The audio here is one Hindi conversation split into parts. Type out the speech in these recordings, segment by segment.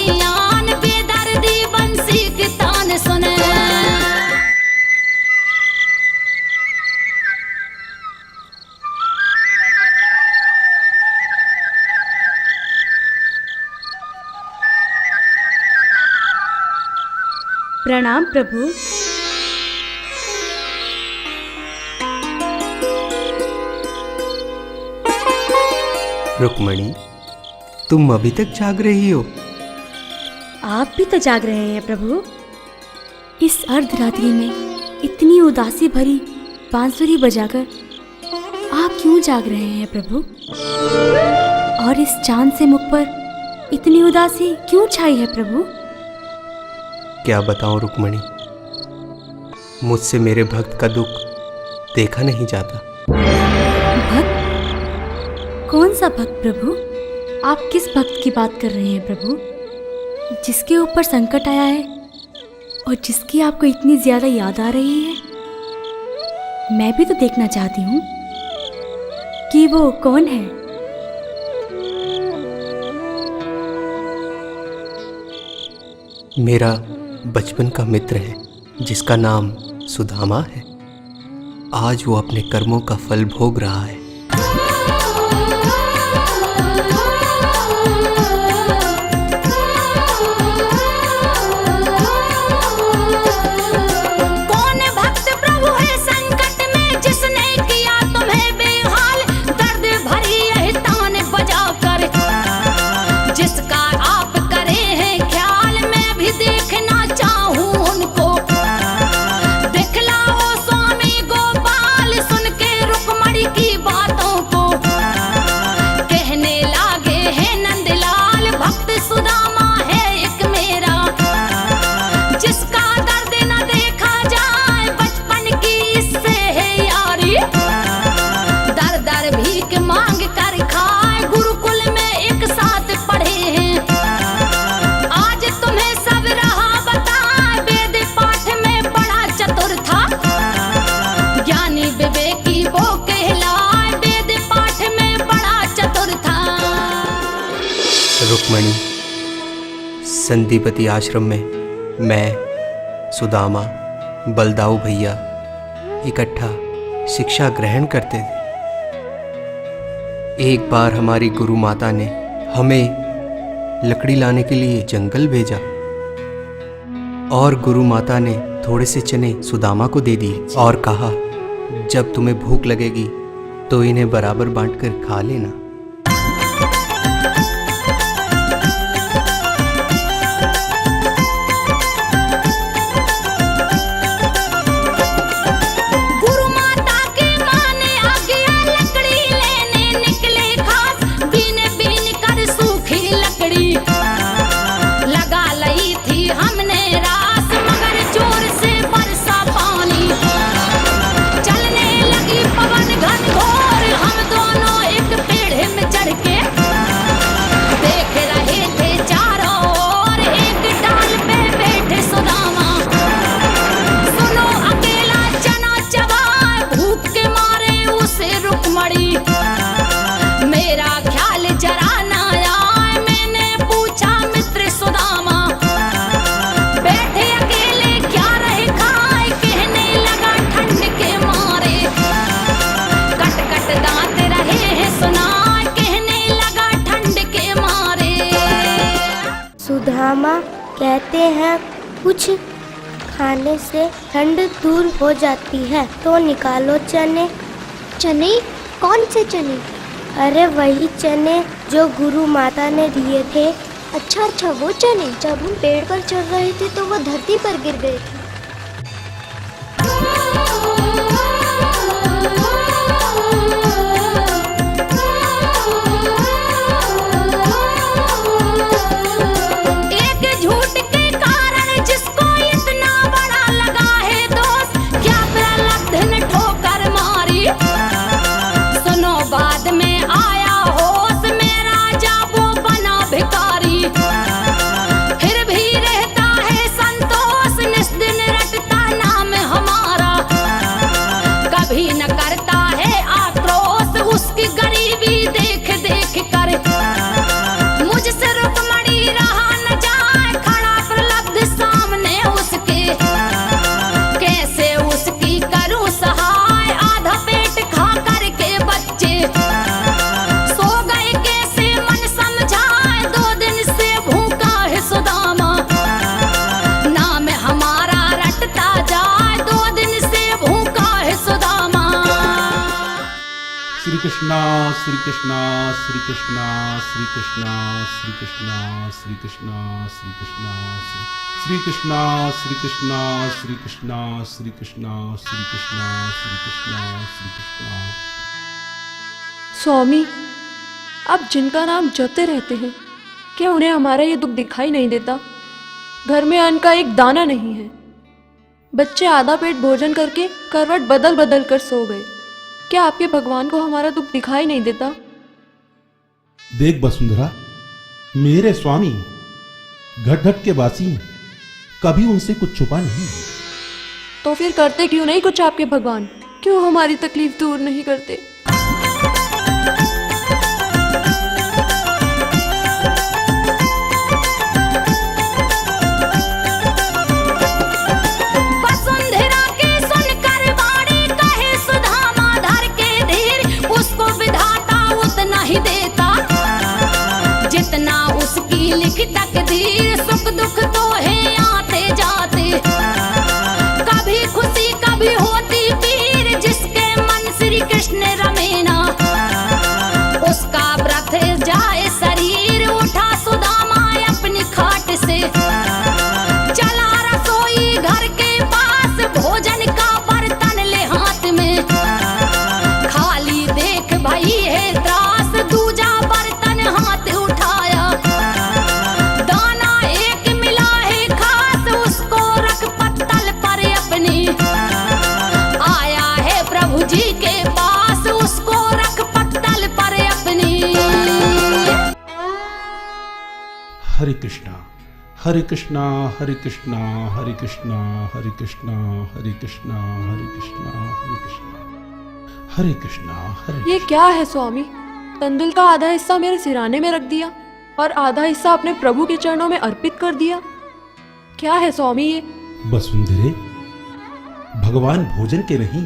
धियान, बेदर्दी बंसी की तान सुने। प्रणाम प्रभु। रुक्मणी, तुम अभी तक जाग रही हो? आप भी तो जाग रहे हैं प्रभु। इस अर्धरात्रि में इतनी उदासी भरी बांसुरी बजाकर आप क्यों जाग रहे हैं प्रभु? और इस चांद से मुख पर इतनी उदासी क्यों छाई है प्रभु? क्या बताऊं रुक्मणी, मुझसे मेरे भक्त का दुख देखा नहीं जाता। भक्त? कौन सा भक्त प्रभु? आप किस भक्त की बात कर रहे हैं प्रभु? जिसके ऊपर संकट आया है और जिसकी आपको इतनी ज्यादा याद आ रही है? मैं भी तो देखना चाहती हूँ कि वो कौन है। मेरा बचपन का मित्र है जिसका नाम सुदामा है। आज वो अपने कर्मों का फल भोग रहा है। रुक्मणी, संदीपति आश्रम में मैं, सुदामा, बलदाऊ भैया इकट्ठा शिक्षा ग्रहण करते थे। एक बार हमारी गुरु माता ने हमें लकड़ी लाने के लिए जंगल भेजा और गुरु माता ने थोड़े से चने सुदामा को दे दिए और कहा, जब तुम्हें भूख लगेगी तो इन्हें बराबर बांटकर खा लेना। सुदामा कहते हैं कुछ खाने से ठंड दूर हो जाती है, तो निकालो चने। चने? कौन से चने? अरे वही चने जो गुरु माता ने दिए थे। अच्छा, वो चने। जब हम पेड़ पर चढ़ रहे थे तो वो धरती पर गिर गए थे। फिर भी रहता है संतोष निस दिन श्री कृष्णा श्री कृष्णा श्री कृष्णा श्री कृष्णा श्री कृष्णा श्री कृष्णा श्री कृष्णा श्री कृष्णा श्री कृष्णा श्री कृष्णा श्री कृष्णा श्री कृष्णा श्री कृष्णा श्री कृष्णा। स्वामी, आप जिनका नाम जपते रहते हैं, क्या उन्हें हमारा ये दुख दिखाई नहीं देता? घर में अन्न का एक दाना नहीं है। बच्चे आधा पेट भोजन करके करवट बदल बदल कर सो गए। क्या आपके भगवान को हमारा दुख दिखाई नहीं देता? देख वसुंधरा, मेरे स्वामी घट घट के वासी, कभी उनसे कुछ छुपा नहीं। तो फिर करते क्यों नहीं कुछ आपके भगवान? क्यों हमारी तकलीफ दूर नहीं करते? वसुंधरा के सुनकर वाणी कहे सुदामा धर के धीर, उसको विधाता उतना ही देता जितना उसकी लिखी तकदीर। सुख दुख तो है आते जाते, कभी खुशी कभी होती पीर। जिसके मन श्री कृष्ण रमेना, उसका व्रत जाए शरीर। उठा सुदामा अपनी खाट से, चला रसोई घर के पास। भोजन का बर्तन ले हाथ में, खाली देख भई है त्रास। दूजा बर्तन हाथ उठाया, दाना एक मिला है खास। उसको रख पत्तल पर अपनी, आया है प्रभु जी के पास। उसको रख पत्तल पर अपनी। हरे कृष्णा हरे कृष्णा हरे कृष्णा हरे कृष्णा हरे कृष्णा हरे कृष्णा हरे कृष्णा हरे कृष्णा हरे कृष्णा हरे। ये क्या है स्वामी? तंदुल का आधा हिस्सा मेरे सिराने में रख दिया और आधा हिस्सा अपने प्रभु के चरणों में अर्पित कर दिया। क्या है स्वामी ये? वसुंधरे, भगवान भोजन के नहीं,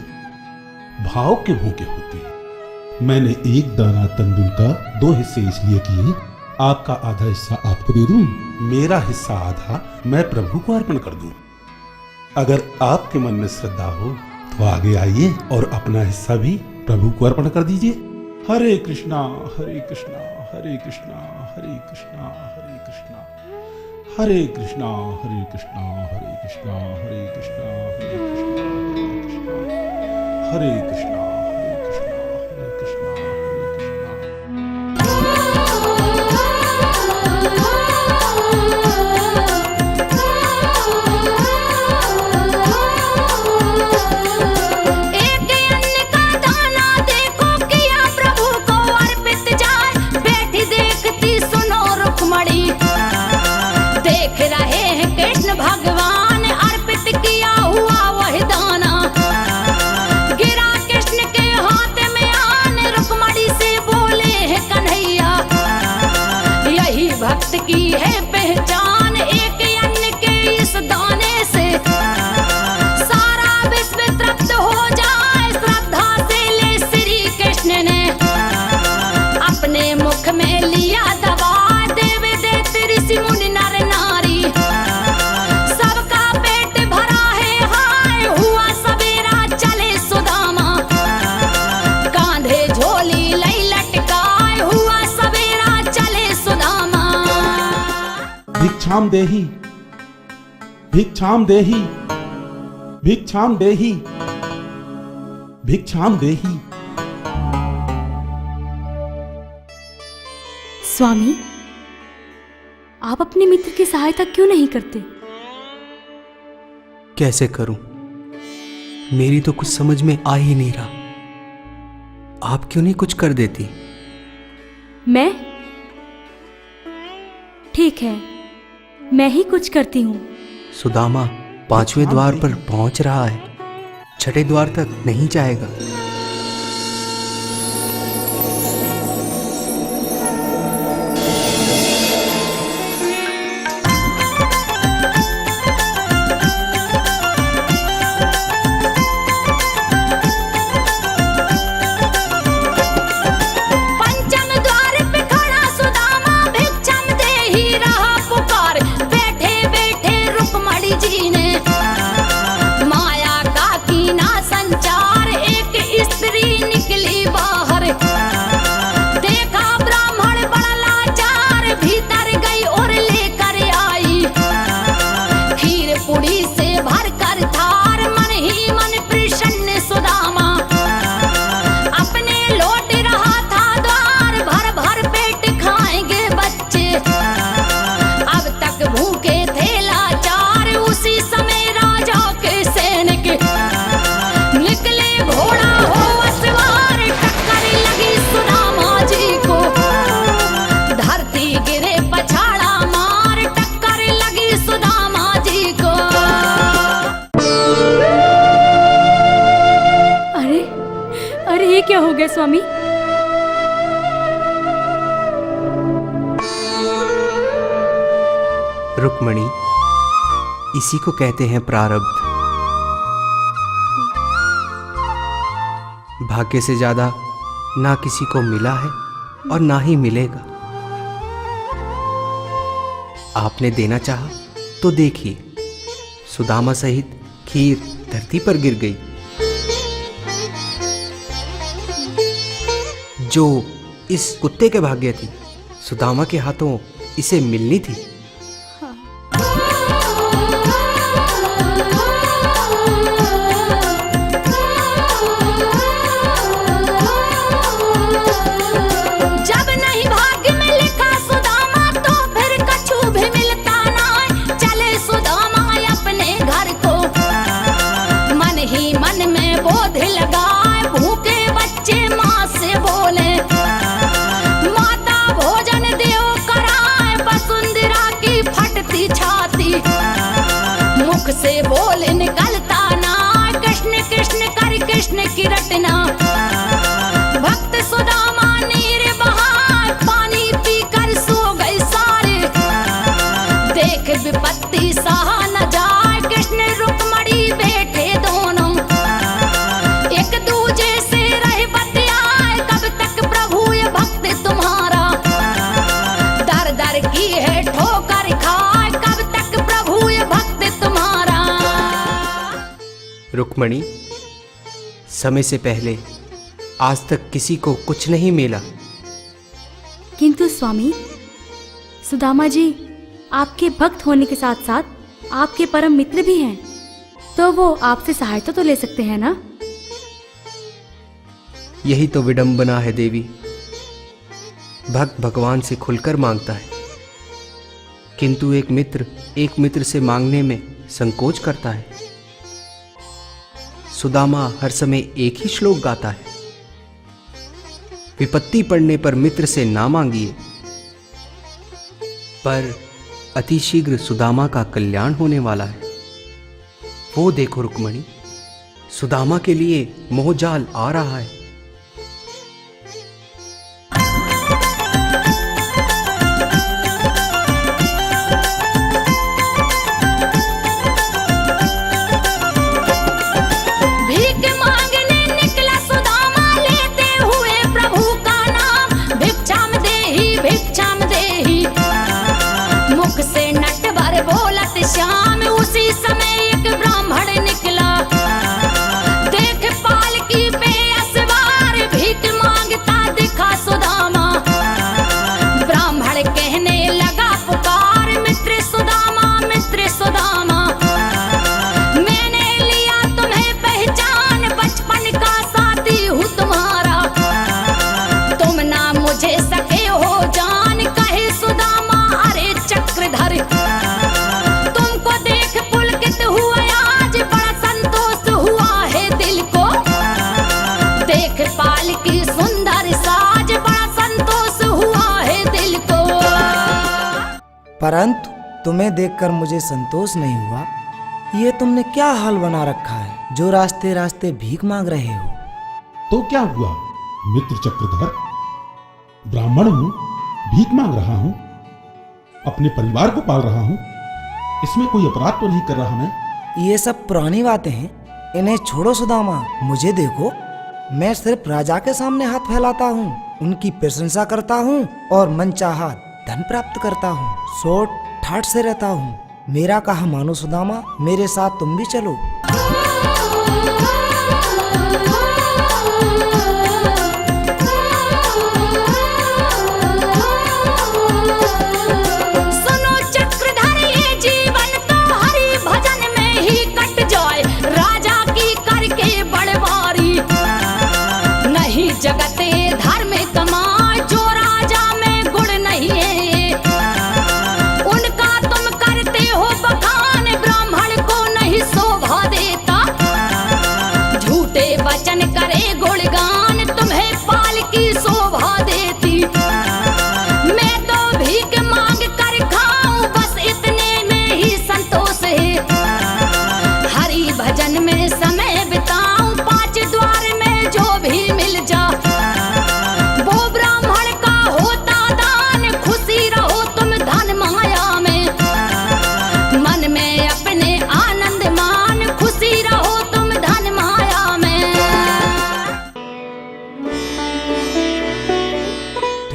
भाव के भूखे होते हैं। मैंने एक दाना तंदुल का 2 हिस्से इसलिए किए, आपका आधा हिस्सा आपको दे दूं, मेरा हिस्सा आधा मैं प्रभु को अर्पण कर दूं। अगर आपके मन में श्रद्धा हो तो आगे आइए और अपना हिस्सा भी प्रभु को अर्पण कर दीजिए। हरे कृष्णा हरे कृष्णा हरे कृष्णा हरे कृष्णा हरे कृष्णा हरे कृष्णा हरे कृष्णा हरे कृष्णा हरे कृष्णा हरे कृष्णा हरे कृष्णा हरे कृष्णा हरे कृष्णा हरे एक अन्न का दाना देखो किया प्रभु को अर्पित जाए। बैठी देखती सुनो रुक्मणी, देख रहे हैं कृष्ण भगवान। अर्पित किया हुआ वह दाना, गिरा कृष्ण के हाथ में आन। रुक्मणी से बोले हैं कन्हैया, यही भक्त की है पहचान। एक अन्न के इस दाने से सारा विश्व तृप्त हो जाए। श्रद्धा से ले श्री कृष्ण ने अपने मुख में लिया दबा। देव देत ऋषि मुनि नर नारी, सबका पेट भरा है हाय। हुआ सवेरा चले सुदामा, कांधे झोली लई लटकाए। हुआ सवेरा चले सुदामा। भिक्षाम देहि भिक्षाम देहि भिक्षाम देहि भिक्षाम देहि। स्वामी, आप अपने मित्र की सहायता क्यों नहीं करते? कैसे करूं? मेरी तो कुछ समझ में आ ही नहीं रहा। आप क्यों नहीं कुछ कर देती? मैं? ठीक है, मैं ही कुछ करती हूँ। सुदामा 5वें द्वार पर पहुंच रहा है, 6ठे द्वार तक नहीं जाएगा। पंचम द्वार पे खड़ा सुदामा, भिक्षम दे ही रहा पुकार। बैठे बैठे रुक्मणी जी ने माया का कीना संचार। एक स्वामी। रुक्मणी, इसी को कहते हैं प्रारब्ध। भाग्य से ज्यादा ना किसी को मिला है और ना ही मिलेगा। आपने देना चाहा तो देखिए, सुदामा सहित खीर धरती पर गिर गई। जो इस कुत्ते के भाग्य थी, सुदामा के हाथों इसे मिलनी थी। जब नहीं भाग्य में लिखा सुदामा, तो फिर कछु भी मिलता ना। चले सुदामा अपने घर को, मन ही मन में बोध लगाए। भूखे बच्चे माँ से बोले, माता भोजन देव कराए। वसुंधरा की फटती छाती, मुख से बोल निकलता ना। कृष्ण कृष्ण कर कृष्ण की रटना। भक्त सुदामा नीर बहाए, पानी पीकर सो गए सारे। देख विपत्ति सहा न जाए, कृष्ण रुक्मणी बैठे दोनों। एक दूजे से रहे बतियाए, कब तक प्रभु ये भक्त तुम्हारा। दर दर की है ठोकर खाए, कब तक प्रभु ये भक्त तुम्हारा। रुक्मणी, समय से पहले आज तक किसी को कुछ नहीं मिला। किंतु स्वामी, सुदामा जी आपके भक्त होने के साथ साथ आपके परम मित्र भी हैं, तो वो आपसे सहायता तो ले सकते हैं ना? यही तो विडंबना है देवी। भक्त भगवान से खुलकर मांगता है, किंतु एक मित्र से मांगने में संकोच करता है। सुदामा हर समय एक ही श्लोक गाता है, विपत्ति पड़ने पर मित्र से ना मांगिए। पर अतिशीघ्र सुदामा का कल्याण होने वाला है। वो देखो रुक्मणी, सुदामा के लिए मोहजाल आ रहा है। भीख मांगने निकला सुदामा, लेते हुए प्रभु का नाम। भिक्षाम देहि भिक्षाम देहि, मुख से नटवर बोलत श्याम। उसी समय एक ब्राह्मण निकला, देख पालकी पे असवार। भीख मांगता दिखा सुदामा, ब्राह्मण कहने लगा पुकार। मित्र सुदामा मित्र सुदामा, मैंने लिया तुम्हें पहचान। बचपन का साथी हूँ तुम्हारा, तुम ना मुझे सके हो जान। कहे सुदामा अरे चक्रधर, तुमको देख पुलकित हुआ आज। बड़ा संतोष हुआ है दिल को, देख पालकी सुंदर साज। बड़ा संतोष हुआ है दिल को। परंतु तुम्हें देखकर मुझे संतोष नहीं हुआ। ये तुमने क्या हाल बना रखा है, जो रास्ते रास्ते भीख मांग रहे हो? तो क्या हुआ मित्र चक्रधर, ब्राह्मण हूं, भीख मांग रहा हूं, अपने परिवार को पाल रहा हूं, इसमें कोई अपराध तो नहीं कर रहा मैं? ये सब पुरानी बातें हैं, इन्हें छोड़ो सुदामा। मुझे देखो, मैं सिर्फ राजा के सामने हाथ फैलाता हूँ, उनकी प्रशंसा करता हूँ और मनचाहा धन प्राप्त करता हूँ। सोट ठाट से रहता हूँ। मेरा कहा मानो सुदामा, मेरे साथ तुम भी चलो। सुनो चक्रधर, ये जीवन तो हरि भजन में ही कट जाए। राजा की करके बड़वारी, नहीं जगते धर्म कमाए। जो राजा में गुण नहीं है, उनका तुम करते हो बखान। ब्राह्मण को नहीं शोभा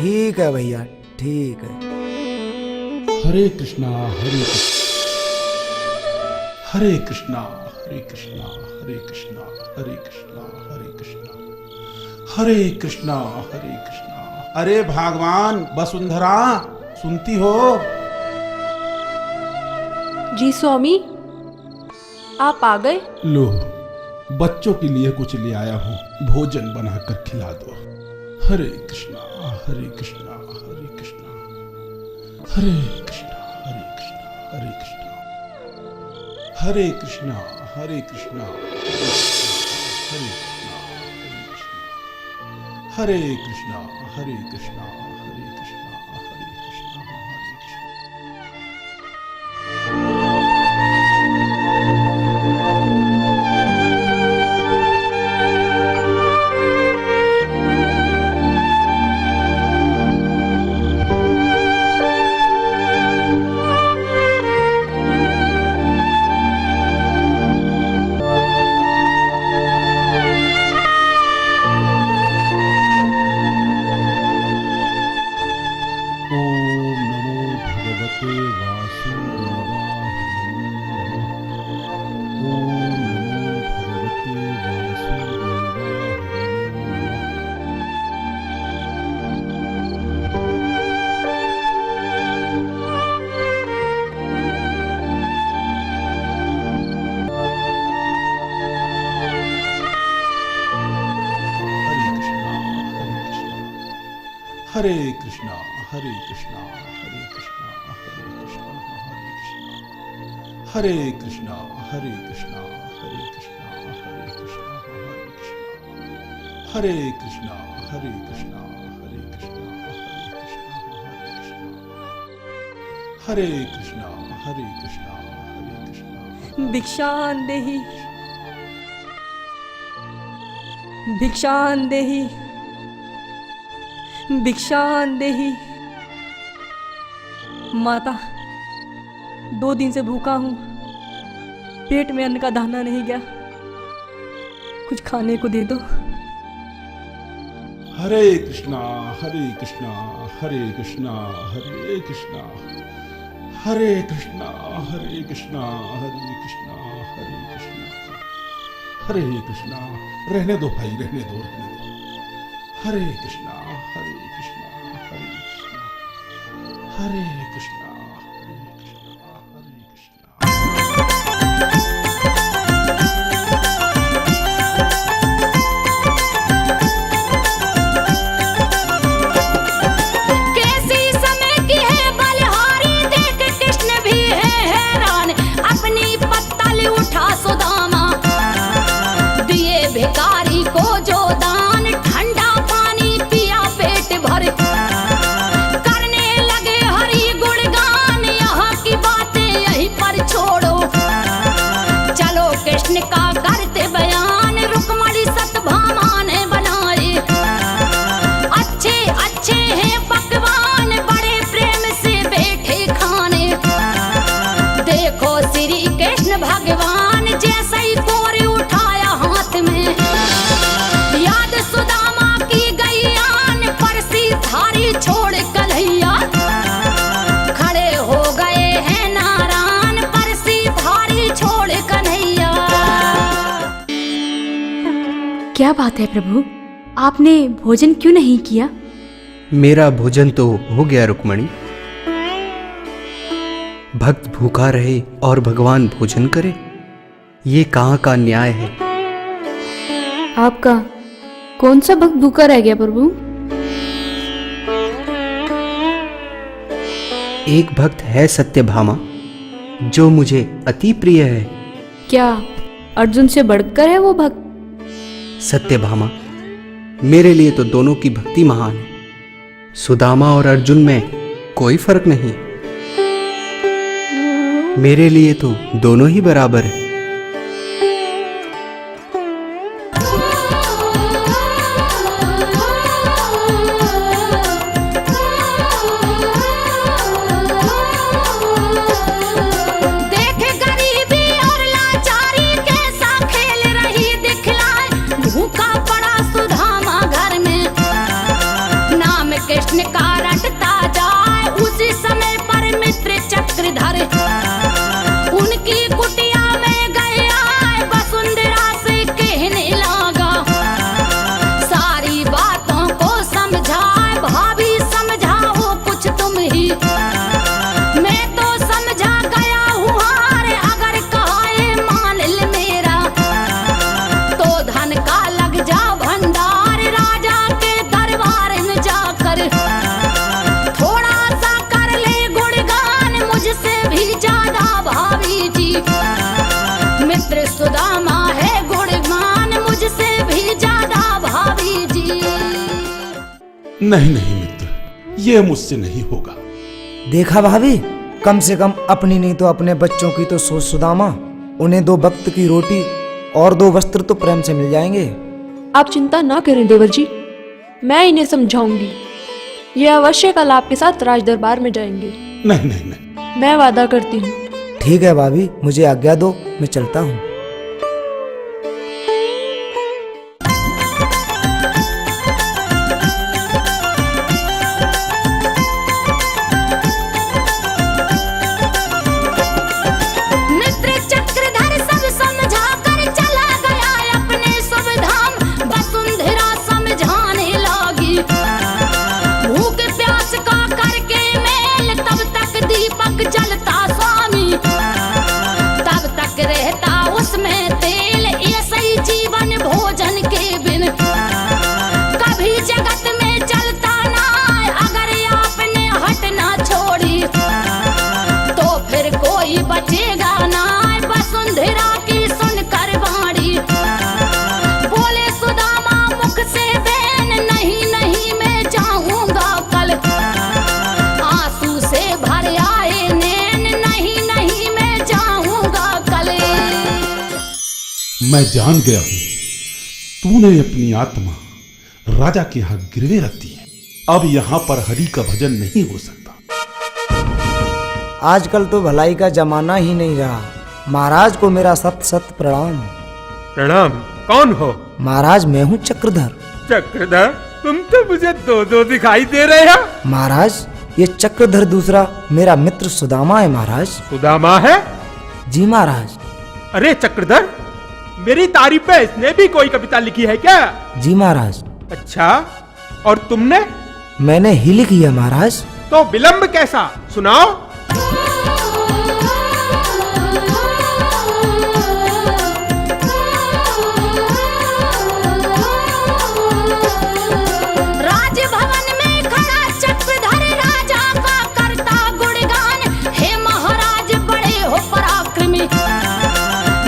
ठीक है भैया, ठीक है। हरे कृष्णा हरे कृष्णा हरे कृष्णा हरे कृष्णा हरे कृष्णा हरे कृष्णा हरे कृष्णा हरे कृष्णा हरे कृष्णा। अरे भगवान वसुंधरा, सुनती हो? जी स्वामी, आप आ गए? लो, बच्चों के लिए कुछ ले आया हूँ, भोजन बनाकर खिला दो। हरे कृष्णा हरे कृष्णा हरे कृष्णा हरे कृष्णा हरे कृष्णा हरे कृष्णा हरे कृष्णा हरे कृष्णा हरे कृष्णा हरे कृष्णा हरे कृष्णा हरे कृष्णा हरे कृष्णा हरे कृष्णा। हरे कृष्णा हरे कृष्णा हरे कृष्णा हरे कृष्णा हरे कृष्णा हरे कृष्णा हरे कृष्णा हरे कृष्णा हरे कृष्णा हरे कृष्णा हरे कृष्णा हरे कृष्णा हरे कृष्णा हरे कृष्णा। भिक्षान देहि, भिक्षान देहि, भिक्षान देहि। माता, 2 दिन से भूखा हूँ, पेट में अन्न का दाना नहीं गया, कुछ खाने को दे दो। हरे कृष्णा हरे कृष्णा हरे कृष्णा हरे कृष्णा हरे कृष्णा हरे कृष्णा हरे कृष्णा हरे कृष्णा हरे कृष्णा। रहने दो भाई, रहने दो, रहने दो। हरे कृष्णा हरे कृष्णा हरे कृष्णा हरे कृष्णा हरे कृष्णा हरे कृष्णा। कैसी समय की है बलिहारी, देख कृष्ण भी है हैरान। अपनी पत्तल उठा सुदामा, दिए भिखारी को जो दान। ठंडा पानी पिया पेट भर, करने लगे हरि गुणगान। यहाँ की बातें यहीं पर छोड़ो, चलो कृष्ण का करते बयान। रुक्मणी सतभामा ने बनाए अच्छे अच्छे हैं पकवान, बड़े प्रेम से बैठे खाने। देखो श्री कृष्ण भगवान, जैसे ही कोरे उठाया हाथ में, याद सुदामा की गई आन। परसी थारी छोड़ कन्हैया, खड़े हो गए हैं नारायण। परसी थारी छोड़ कन्हैया। क्या बात है प्रभु, आपने भोजन क्यों नहीं किया? मेरा भोजन तो हो गया रुक्मणी। भक्त भूखा रहे और भगवान भोजन करे, ये कहाँ का न्याय है? आपका कौन सा भक्त भूखा रह गया प्रभु? एक भक्त है सत्यभामा, जो मुझे अति प्रिय है। क्या अर्जुन से बढ़कर है वो भक्त? सत्यभामा, मेरे लिए तो दोनों की भक्ति महान है। सुदामा और अर्जुन में कोई फर्क नहीं, मेरे लिए तो दोनों ही बराबर है। देखे गरीबी और लाचारी, कैसा खेल रही दिखलाए। भूखा पड़ा सुदामा घर में, नाम कृष्ण का नहीं नहीं मित्र, ये मुझसे नहीं होगा। देखा भाभी, कम से कम अपनी नहीं तो अपने बच्चों की तो सोच सुदामा। उन्हें 2 वक्त की रोटी और 2 वस्त्र तो प्रेम से मिल जाएंगे। आप चिंता ना करें देवर जी, मैं इन्हें समझाऊंगी। ये अवश्य कल आपके साथ राज दरबार में जाएंगे। नहीं नहीं नहीं, मैं वादा करती हूँ। ठीक है भाभी, मुझे आज्ञा दो, मैं चलता हूँ। मित्र चक्रधर सब समझा कर चला गया अपने सब धाम। वसुंधरा समझाने लगी, भूख प्यास का करके मेल, तब तक दीपक जलता स्वामी, तब तक रहता उसमें तेल। ऐसा ही जीवन भोजन के बिन कभी जगत में चलता ना। अगर आपने हट ना छोड़ी तो फिर कोई बचेगा ना। वसुंधरा की सुनकर वाणी बोले सुदामा मुख से बैन, नहीं नहीं मैं जाऊंगा कल। आंसू से भर आए नैन, नहीं नहीं मैं जाऊंगा कल। मैं जान गया हूं तूने अपनी आत्मा राजा के यहाँ गिरवे रख दी है। अब यहाँ पर हरि का भजन नहीं हो सकता। आजकल तो भलाई का जमाना ही नहीं रहा। महाराज को मेरा सत सत प्रणाम। प्रणाम। कौन हो? महाराज मैं हूँ चक्रधर। चक्रधर, तुम तो मुझे 2 दिखाई दे रहे हो। महाराज ये चक्रधर दूसरा मेरा मित्र सुदामा है महाराज। सुदामा है? जी महाराज। अरे चक्रधर, मेरी तारीफ पे इसने भी कोई कविता लिखी है क्या? जी महाराज। अच्छा, और तुमने? मैंने ही लिखी है महाराज। तो विलंब कैसा, सुनाओ। राजभवन में खड़ा चक्रधर राजा का करता गुणगान। हे महाराज बड़े हो पराक्रमी,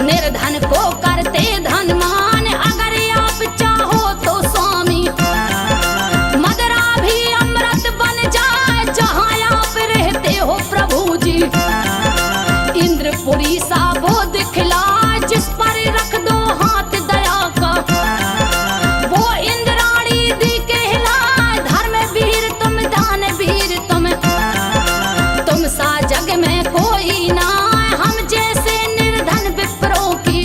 निर्धन को करते धनमान। अगर आप चाहो तो स्वामी मदरा भी अमृत बन जाए, जहाँ आप रहते हो प्रभु जी। इंद्रपुरी सा वो दिखला, जिस पर रख दो हाथ दया का, वो इंद्राणी दी कहला। धर्म वीर तुम, दान वीर तुम सा जग में कोई ना। हम जैसे निर्धन विप्रों की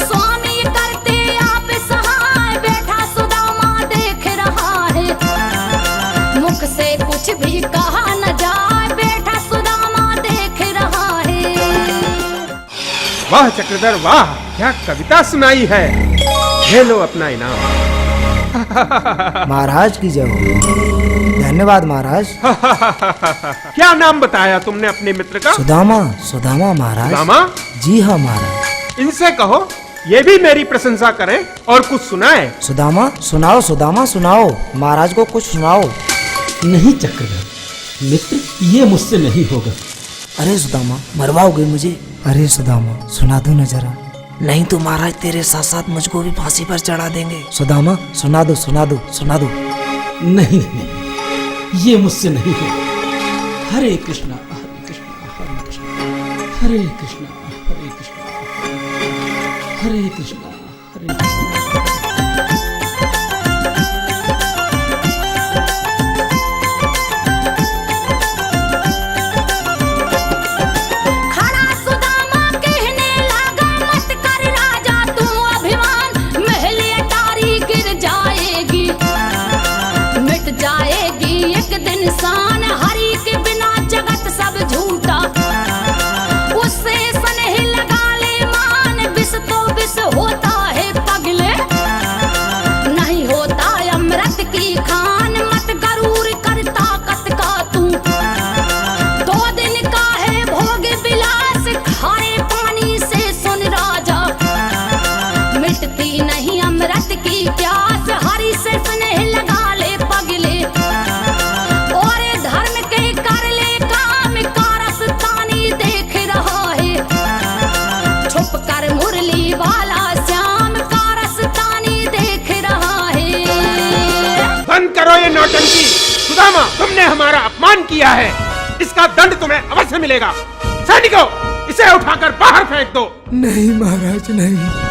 स्वामी करते आप सहाय। बैठा सुदामा देख रहा है, मुख से कुछ भी कहा न जाए। बैठा सुदामा देख रहा है। वाह चक्रधर वाह, क्या कविता सुनाई है। ले लो अपना इनाम। महाराज की जय हो। धन्यवाद महाराज। क्या नाम बताया तुमने अपने मित्र का? सुदामा। सुदामा महाराज। सुदामा? जी हाँ महाराज। इनसे कहो ये भी मेरी प्रशंसा करें और कुछ सुनाए। सुदामा सुनाओ, सुदामा सुनाओ, महाराज को कुछ सुनाओ। नहीं चक्रधर मित्र, ये मुझसे नहीं होगा। अरे सुदामा मरवाओगे मुझे? अरे सुदामा सुना दो न जरा, नहीं तो महाराज तेरे साथ साथ मुझको भी फांसी पर चढ़ा देंगे। सुदामा सुना दो, सुना दो, सुना दो। नहीं नहीं, ये मुझसे नहीं होगा। हरे कृष्णा हरे कृष्णा हरे कृष्णा हरे कृष्णा हरे कृष्णा हरे कृष्णा हरे कृष्णा। इंसान हरि के बिना जगत सब झूठा। उससे स्नेह लगा ले मान, विष तो विष होता है पगले, नहीं होता अमृत की खान। मत गरूर कर ताकत का तू, 2 दिन का है भोग विलास। खारे पानी से सुन राजा, मिटती नहीं अमृत की प्यास। हरि से स्नेह लगा ले पगले, की। सुदामा, तुमने हमारा अपमान किया है, इसका दंड तुम्हें अवश्य मिलेगा। सैनिकों, इसे उठाकर बाहर फेंक दो। नहीं महाराज नहीं,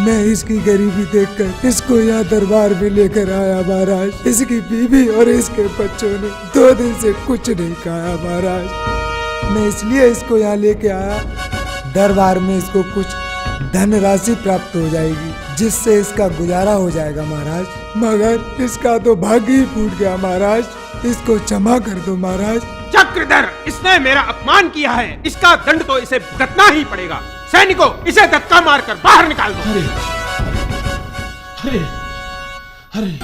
मैं इसकी गरीबी देखकर इसको यहाँ दरबार में लेकर आया महाराज। इसकी बीवी और इसके बच्चों ने 2 दिन से कुछ नहीं खाया महाराज। मैं इसलिए इसको यहाँ लेके आया, दरबार में इसको कुछ धनराशि प्राप्त हो जाएगी जिससे इसका गुजारा हो जाएगा महाराज। मगर इसका तो भाग्य ही फूट गया महाराज, इसको क्षमा कर दो महाराज। चक्रधर, इसने मेरा अपमान किया है, इसका दंड तो इसे भुगतना ही पड़ेगा। सैनिकों, इसे धक्का मारकर बाहर निकाल दो। अरे अरे अरे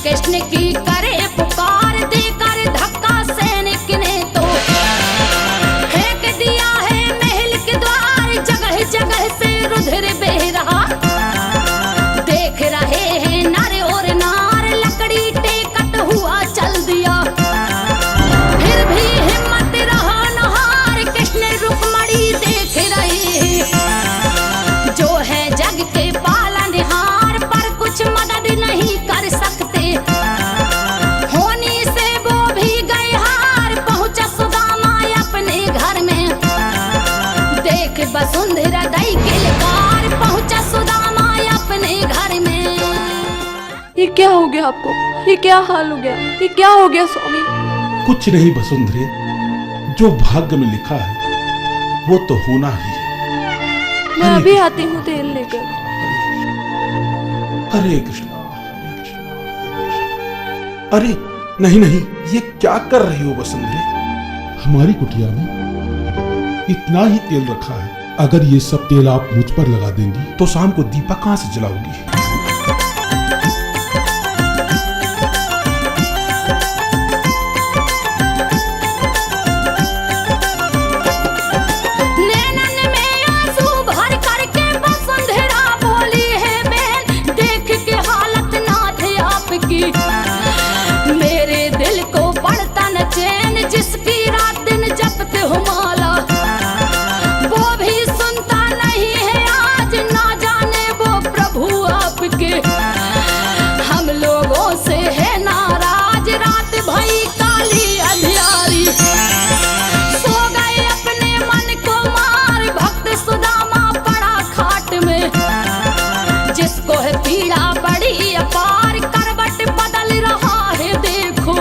कृष्ण की करे पुकार, देकर धक्का सैनिक ने तो फेंक दिया है महल के द्वार। जगह जगह से रुधिर बह रहा, देख रहे हैं नर और नार, लकड़ी टेकट हुआ चल दिया। फिर भी हिम्मत रहा नहार, कृष्ण रुक्मणी देख रहे हैं जो है जग के पालनहार, पर कुछ मदद नहीं कर सकते। होनी से वो भी गए हार, पहुंचा सुदामा अपने घर में, देख वसुंधरा दई के कार, पहुंचा सुदामा अपने घर में। ये क्या हो गया आपको? ये क्या हाल हो गया? ये क्या हो गया स्वामी? कुछ नहीं वसुंधरे, जो भाग्य में लिखा है वो तो होना ही है। मैं अभी आती हूँ तेल लेकर। हरे कृष्ण। अरे नहीं नहीं, ये क्या कर रही हो वसुंधरे? हमारी कुटिया में इतना ही तेल रखा है, अगर ये सब तेल आप मुझ पर लगा देंगी तो शाम को दीपक कहां से जलाओगी? मेरे दिल को पड़ता न चैन, जिसकी रात दिन जपते हो माला, वो भी सुनता नहीं है आज, ना जाने वो प्रभु आपके हम लोगों से है नाराज। रात भई काली अंधियारी, सो गए अपने मन को मार, भक्त सुदामा पड़ा खाट में, जिसको है पीड़ा बड़ी अपार, करवट बदल रहा है देखो,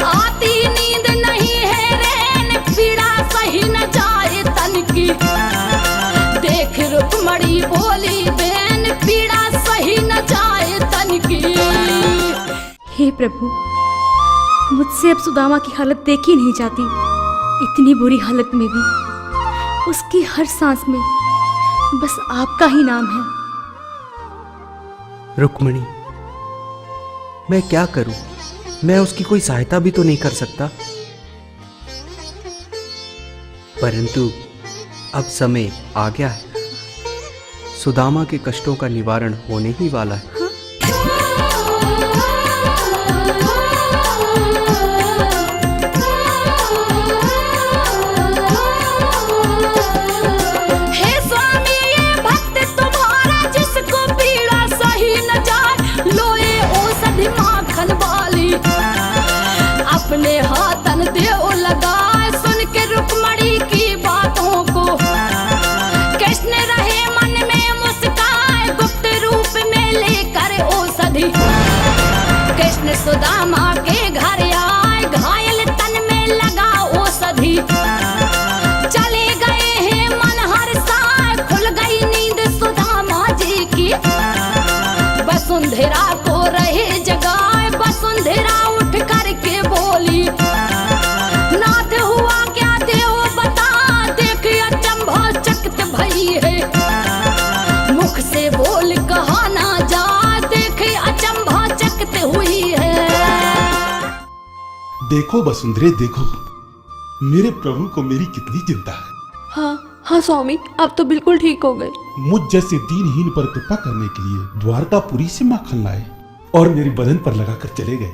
आती नींद नहीं है रैन, पीड़ा सही न जाए तन की, देख रुक्मणी बोली बहन, पीड़ा सही न जाए तन की। हे प्रभु, मुझसे अब सुदामा की हालत देखी नहीं जाती। इतनी बुरी हालत में भी उसकी हर सांस में बस आपका ही नाम है। रुक्मणी, मैं क्या करूं? मैं उसकी कोई सहायता भी तो नहीं कर सकता, परंतु अब समय आ गया है, सुदामा के कष्टों का निवारण होने ही वाला है। अपने हाथन देव लगाए, सुन के रुक्मणी की बातों को, कृष्ण रहे मन में मुस्काए, गुप्त रूप में लेकर औषधि, कृष्ण सुदामा के घर आए, घायल तन में लगा औषधि, चले गए हैं मन हर्षाए, खुल गई नींद सुदामा जी की, वसुंधरा को रहे जगाए, वसुंधरा उठ करके बोली, नाथ हुआ क्या देव बता, देख अचंभा चकित भई है, मुख से बोल कहा ना जा, देख अचंभा चकित हुई है। देखो वसुंधरे देखो, मेरे प्रभु को मेरी कितनी चिंता है। हाँ हाँ स्वामी, आप तो बिल्कुल ठीक हो गए। मुझ जैसे दीनहीन पर कृपा करने के लिए द्वारकापुरी से माखन लाए और मेरे बदन पर लगाकर चले गए।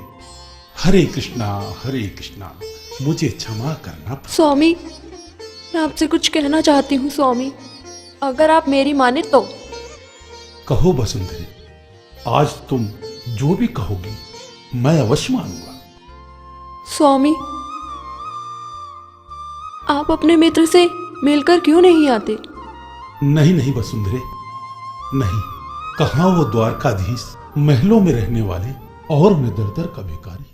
हरे कृष्णा मुझे क्षमा करना। स्वामी, मैं आपसे कुछ कहना चाहती हूँ स्वामी, अगर आप मेरी माने तो। कहो वसुंधरे, आज तुम जो भी कहोगी मैं अवश्य मानूंगा। स्वामी, आप अपने मित्र से मिलकर क्यों नहीं आते? नहीं वसुंधरे, नहीं। कहाँ वो द्वारकाधीश, महलों में रहने वाले, और मैं दर का भिखारी।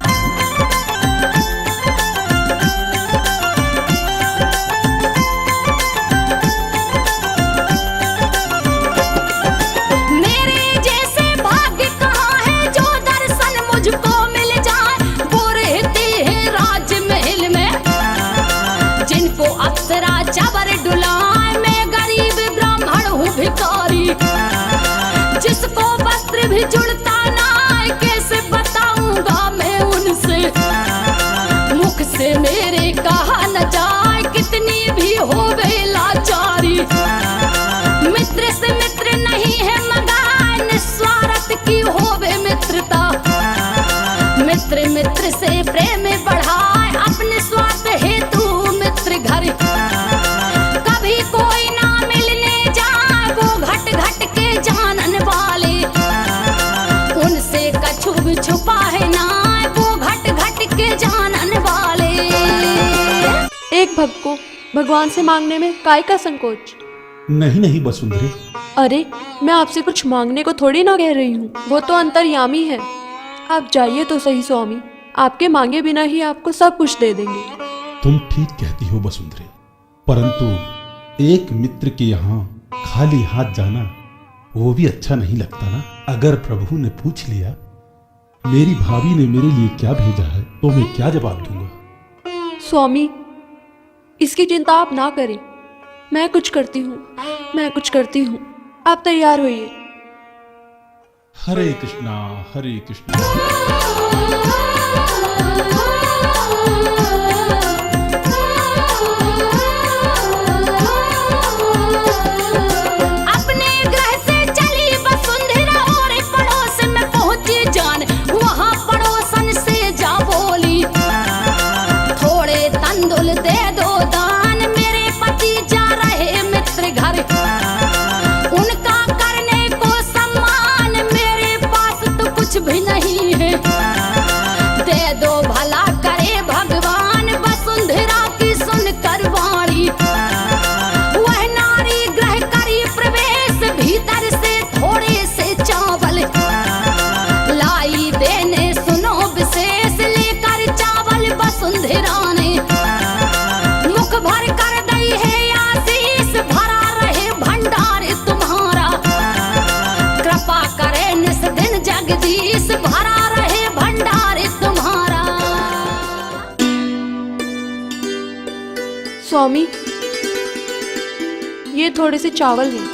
मेरे जैसे भाग्य कहाँ है जो दर्शन मुझको मिल जाए। वो रहते हैं राज महल में जिनको अप्सरा चवर डुलाए। मैं गरीब ब्राह्मण हूँ भिखारी, जिसको वस्त्र भी जुड़ता ना। कैसे बताऊंगा मैं उनसे, मुख से मेरे कहा न जाए। कितनी भी हो गई लाचारी, मित्र से मित्र नहीं है मगाए। निस्वार्थ की होवे मित्रता, मित्र मित्र से प्रेम बढ़ाए। अपने स्वार्थ हेतु मित्र घर कभी कोई ना मिलने जाए। वो घट घट के जानन वाले, उनसे कछु भी छुपा है ना। वो घट घट के जानन वाले। एक भक्त को भगवान से मांगने में काय का संकोच? नहीं वसुंधरे। अरे, मैं आपसे कुछ मांगने को थोड़ी ना कह रही हूँ, वो तो अंतर्यामी है। आप जाइए तो सही स्वामी, आपके मांगे बिना ही आपको सब कुछ दे देंगे। तुम ठीक कहती हो वसुंधरे, परंतु एक मित्र के यहाँ खाली हाथ जाना वो भी अच्छा नहीं लगता ना। अगर प्रभु ने पूछ लिया मेरी भाभी ने मेरे लिए क्या भेजा है, तो मैं क्या जवाब दूंगा? स्वामी, इसकी चिंता आप ना करें, मैं कुछ करती हूँ। आप तैयार होइए। हरे कृष्णा। अपने ग्रह से चली वसुंधरा और पड़ोस में पहुंची जान। वहां पड़ोसन से जा बोली, थोड़े तंदुल दे दो दान। मेरे पति जा रहे मित्र घर, उनका करने को सम्मान। मेरे पास तो कुछ भी नहीं है, दे दो भला करे भगवान। वसुंधरा की सुन कर वाणी, वह नारी ग्रह करी प्रवेश। भीतर से थोड़े से चावल लाई देने सुनो विशेष। लेकर चावल वसुंधरा ने मुख भर कर दई है आशीष। भरा रहे भंडार तुम्हारा, कृपा करे निस दिन जगदीश। भरा रहे भंडार तुम्हारा। स्वामी, ये थोड़े से चावल हैं,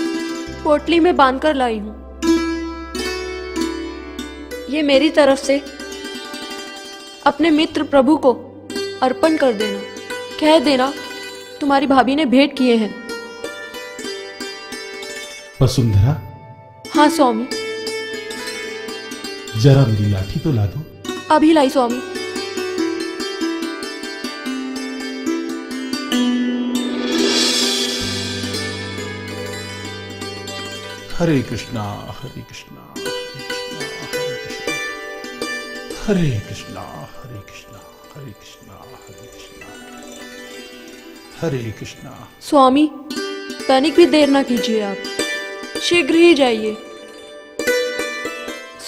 पोटली में बांधकर लाई हूँ। ये मेरी तरफ से अपने मित्र प्रभु को अर्पण कर देना। कह देना तुम्हारी भाभी ने भेंट किए हैं। वसुंधरा। हाँ स्वामी। जरा मेरी लाठी तो ला दो। अभी लाई स्वामी। हरे कृष्णा। हरे कृष्णा। स्वामी, तनिक भी देर ना कीजिए, आप शीघ्र ही जाइए।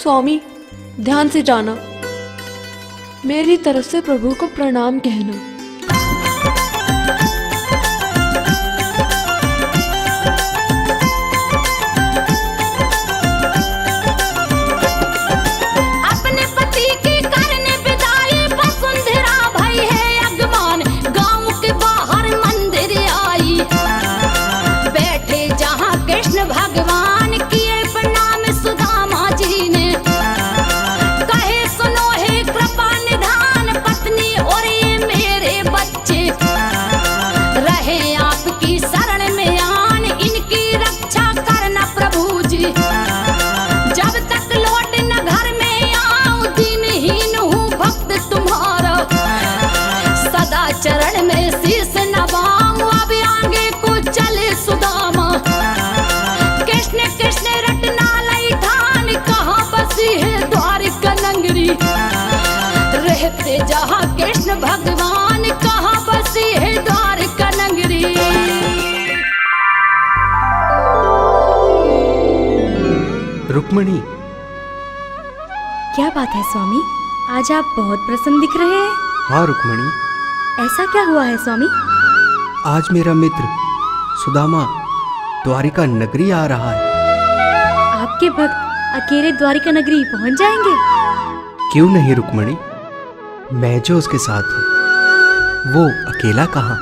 स्वामी, ध्यान से जाना। मेरी तरफ से प्रभु को प्रणाम कहना। अपने पति की करने विदाई वसुंधरा भई है अगमान। गांव के बाहर मंदिर आई, बैठे जहां कृष्ण भगवान। किए प्रणाम सुदामा जी ने, कहे सुनो हे कृपा निधान। पत्नी और ये मेरे सत्य जहाँ कृष्ण भगवान कहाँ बसी है द्वारका नगरी। रुक्मणी, क्या बात है स्वामी, आज आप बहुत प्रसन्न दिख रहे हैं। हाँ रुक्मणी, ऐसा क्या हुआ है स्वामी? आज मेरा मित्र सुदामा द्वारिका नगरी आ रहा है। आपके भक्त अकेले द्वारिका नगरी पहुंच जाएंगे? क्यों नहीं रुक्मणी, मैं जो उसके साथ हूँ वो अकेला कहाँ।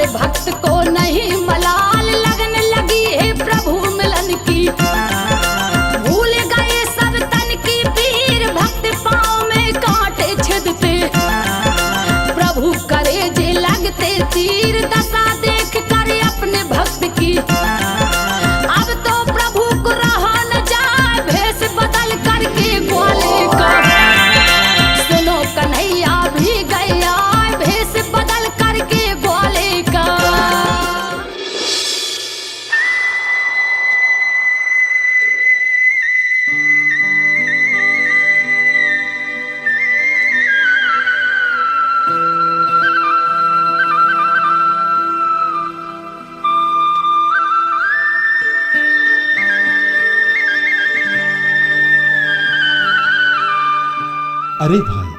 भक्त को नहीं मलाल लगने लगी है प्रभु मिलन की। भूल गए सब तन की पीर, भक्त पाँव में कांटे छिदते, प्रभु करे जे लगते तीर, दशा देख कर अपने भक्त की। अब तो प्रभु को रहा न जाए, भेष बदल करके ग्वाले का। सुनो कन्हैया भी गया, भेष बदल करके ग्वाले का। अरे भाई,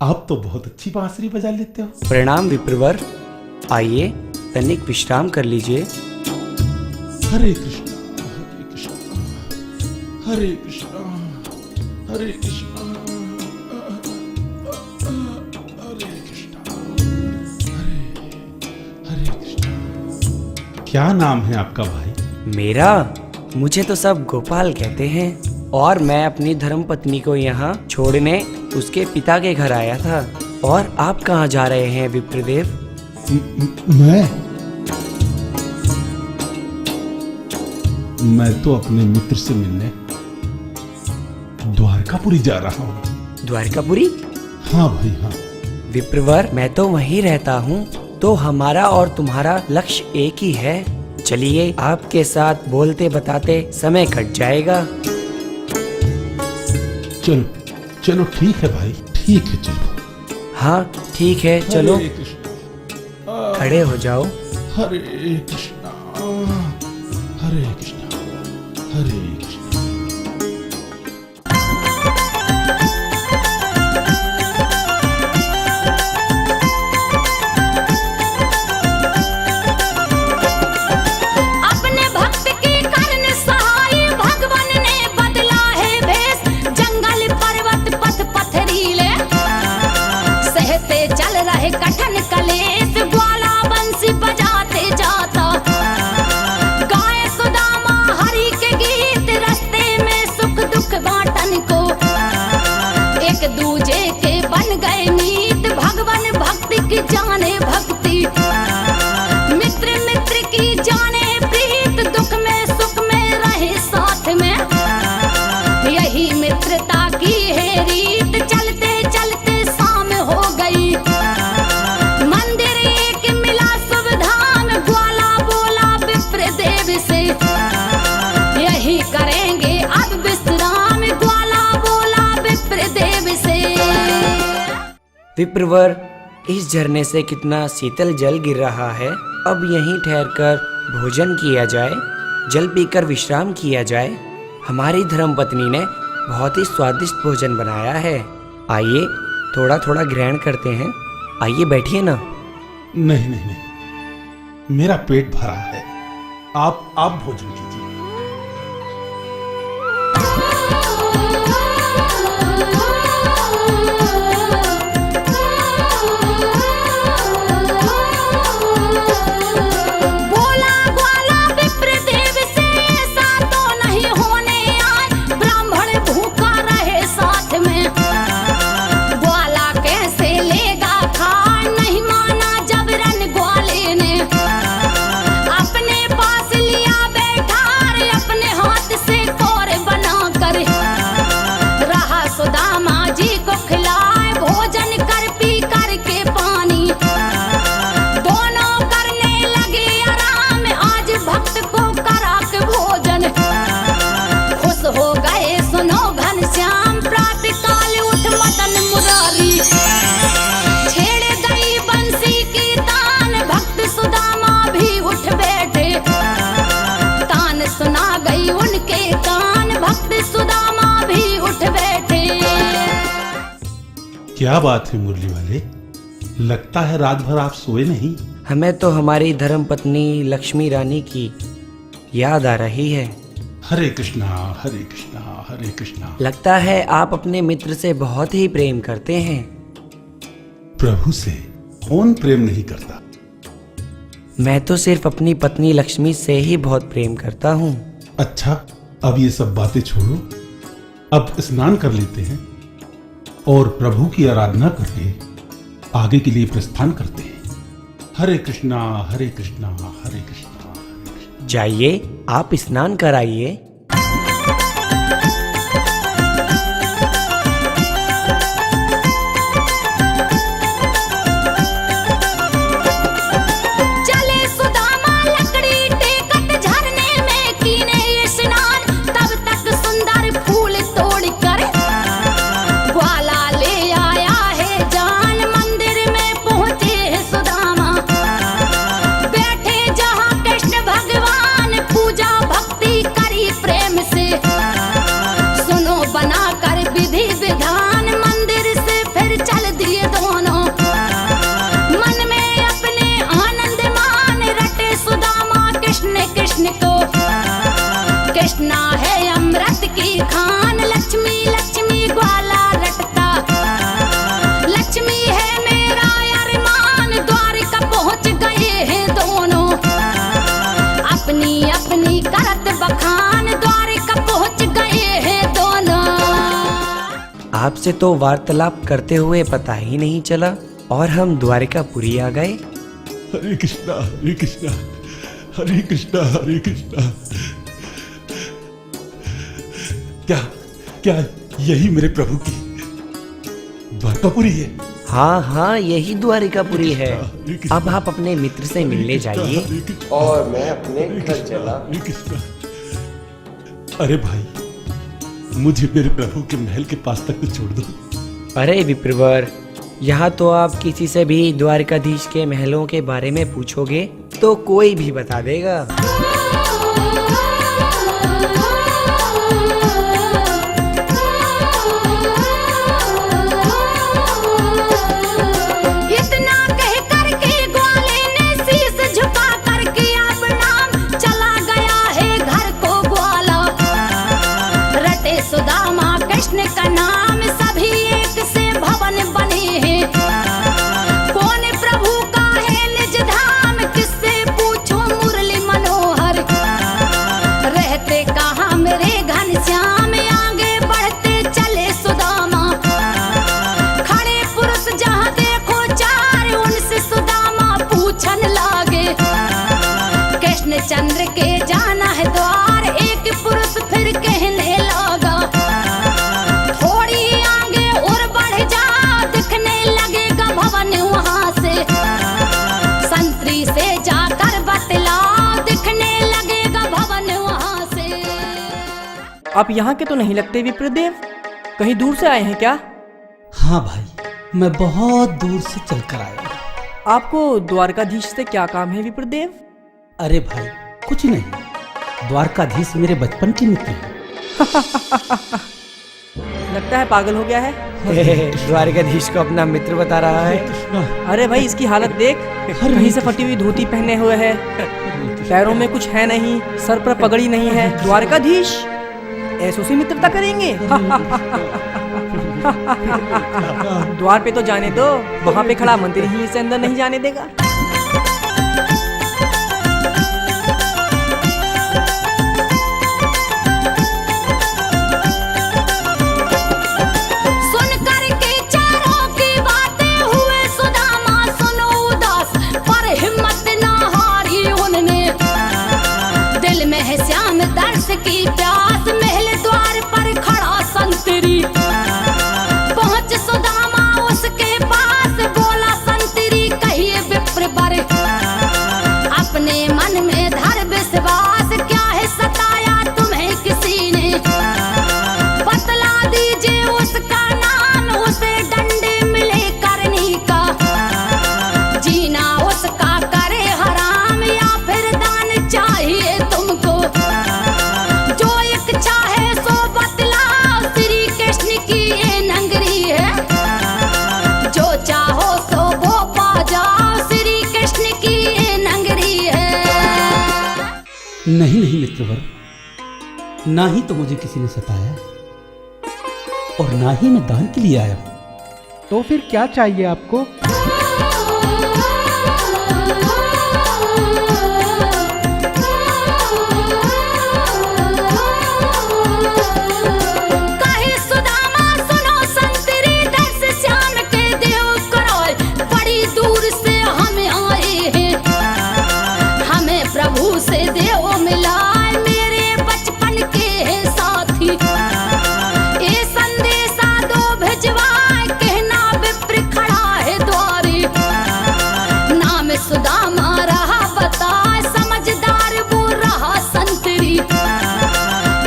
आप तो बहुत अच्छी बांसुरी बजा लेते हो। प्रणाम विप्रवर, आइए तनिक विश्राम कर लीजिए। हरे कृष्णा हरे कृष्णा हरे कृष्णा हरे कृष्णा हरे कृष्णा हरे कृष्णा। क्या नाम है आपका भाई? मेरा? मुझे तो सब गोपाल कहते हैं, और मैं अपनी धर्म पत्नी को यहाँ छोड़ने उसके पिता के घर आया था। और आप कहाँ जा रहे हैं विप्रदेव? मैं तो अपने मित्र से मिलने द्वारकापुरी जा रहा हूँ। द्वारकापुरी? हाँ भाई हाँ। विप्रवर, मैं तो वहीं रहता हूँ, तो हमारा और तुम्हारा लक्ष्य एक ही है। चलिए, आपके साथ बोलते बताते समय कट जाएगा। चलो चलो, ठीक है भाई, ठीक है, चलो। हाँ ठीक है, चलो हरे कृष्णा। खड़े हो जाओ। हरे कृष्णा हरे कृष्णा हरे कृष्णा। अपने भक्त की करन सहाय भगवान ने बदला है भेष, जंगल पर्वत पथ पथरीले सहते चल रहे कठिन कलेश, ग्वाला बंसी बजाते जाता, गाए सुदामा हरि के गीत, रास्ते में सुख दुख बांटन को, एक दूजे के बन गए मीत, भगवान भक्ति की जाने भक्ति, मित्र मित्र की जाने प्रीत, दुख में सुख में रहे साथ में, यही मित्रता की है रीत, चलते चलते शाम हो गई, मंदिर एक मिला सुविधान, ग्वाला बोला विप्रदेव से, यही करेंगे अब विश्राम, ग्वाला बोला विप्रदेव से। विप्रवर, इस झरने से कितना शीतल जल गिर रहा है। अब यहीं ठहरकर भोजन किया जाए, जल पीकर विश्राम किया जाए। हमारी धर्मपत्नी ने बहुत ही स्वादिष्ट भोजन बनाया है। आइए थोड़ा थोड़ा ग्रहण करते हैं। आइए बैठिए ना। नहीं नहीं नहीं, मेरा पेट भरा है, आप भोजन कीजिए। बोला ग्वाला विप्रदेव से, ऐसा तो नहीं होने आज, ब्राह्मण भूखा सुना गई उनके कान, भक्त सुदामा भी उठ बैठे। क्या बात है मुरली वाले, लगता है रात भर आप सोए नहीं। हमें तो हमारी धर्मपत्नी लक्ष्मी रानी की याद आ रही है। हरे कृष्णा हरे कृष्णा हरे कृष्णा। लगता है आप अपने मित्र से बहुत ही प्रेम करते हैं। प्रभु से कौन प्रेम नहीं करता। मैं तो सिर्फ अपनी पत्नी लक्ष्मी से ही बहुत प्रेम करता हूँ। अच्छा, अब ये सब बातें छोड़ो, अब स्नान कर लेते हैं और प्रभु की आराधना करके आगे के लिए प्रस्थान करते हैं। हरे कृष्णा हरे कृष्णा हरे कृष्णा। जाइए, आप स्नान कराइए। कृष्णा है अमृत की खान, लक्ष्मी लक्ष्मी ग्वाला रटता। लक्ष्मी है मेरा अरमान, द्वारिका पहुंच गए हैं दोनों। अपनी अपनी करत बखान, द्वारिका पहुंच गए हैं दोनों। आपसे तो वार्तालाप करते हुए पता ही नहीं चला और हम द्वारिकापुरी आ गए। हरे कृष्णा हरे कृष्णा हरे कृष्णा हरे कृष्णा। क्या क्या यही मेरे प्रभु की द्वारकापुरी है? हाँ हाँ, यही द्वारिकापुरी है। अब आप अपने मित्र से मिलने जाइए और मैं अपने घर चला। अरे भाई, मुझे मेरे प्रभु के महल के पास तक तो छोड़ दो। अरे विप्रवर, यहाँ तो आप किसी से भी द्वारकाधीश के महलों के बारे में पूछोगे तो कोई भी बता देगा। का नाम सभी एक से भवन बने हैं। कौन प्रभु का है निज धाम, किससे पूछो मुरली मनोहर। रहते कहाँ मेरे घनश्याम, आगे बढ़ते चले सुदामा। खड़े पुरुष जहाँ देखो चार, उनसे सुदामा पूछन लागे। कृष्ण चंद्र के जाना है द्वार, एक पुरुष फिर कहने लगा। वहां से संतरी से जाकर बतलाओ, दिखने लगेगा भवन वहां से। आप यहाँ के तो नहीं लगते विप्रदेव, कहीं दूर से आए हैं क्या? हाँ भाई, मैं बहुत दूर से चलकर आया हूँ। आपको द्वारकाधीश से क्या काम है विप्रदेव? अरे भाई, कुछ नहीं, द्वारकाधीश मेरे बचपन के मित्र हैं। लगता है पागल हो गया है। द्वारकाधीश को अपना मित्र बता रहा है। अरे भाई, इसकी हालत देख, कहीं से फटी हुई धोती पहने हुए है, पैरों में कुछ है नहीं, सर पर पगड़ी नहीं है। द्वारकाधीश ऐसों से मित्रता करेंगे? द्वार पे तो जाने दो, वहां पे खड़ा मंत्री ही इसे अंदर नहीं जाने देगा। श्याम दर्श की प्यास, महल द्वार पर खड़ा संतरी। पहुंच सुदामा उसके पास, बोला संतरी कहिए विप्रवर। अपने मन में धर विश्वास, क्या है सताया तुम्हें किसी ने। बतला दीजिए उसका नाम, उसे डंडे मिले करनी का। जीना उसका करे हराम, या फिर दान चाहिए तुमको। नहीं नहीं मित्रवर, ना ही तो मुझे किसी ने सताया और ना ही मैं दान के लिए आया हूं। तो फिर क्या चाहिए आपको? कहे सुदामा सुनो संतरी, दर्श श्याम के देव कराए, बड़ी दूर से हम आए हैं, हमें प्रभु से देव मिलाए, मेरे बचपन के हैं साथी। ये संदेशा दो भिजवाए, कहना विप्र खड़ा है द्वारे, नाम सुदामा रहा बताए, समझदार वो रहा संतरी।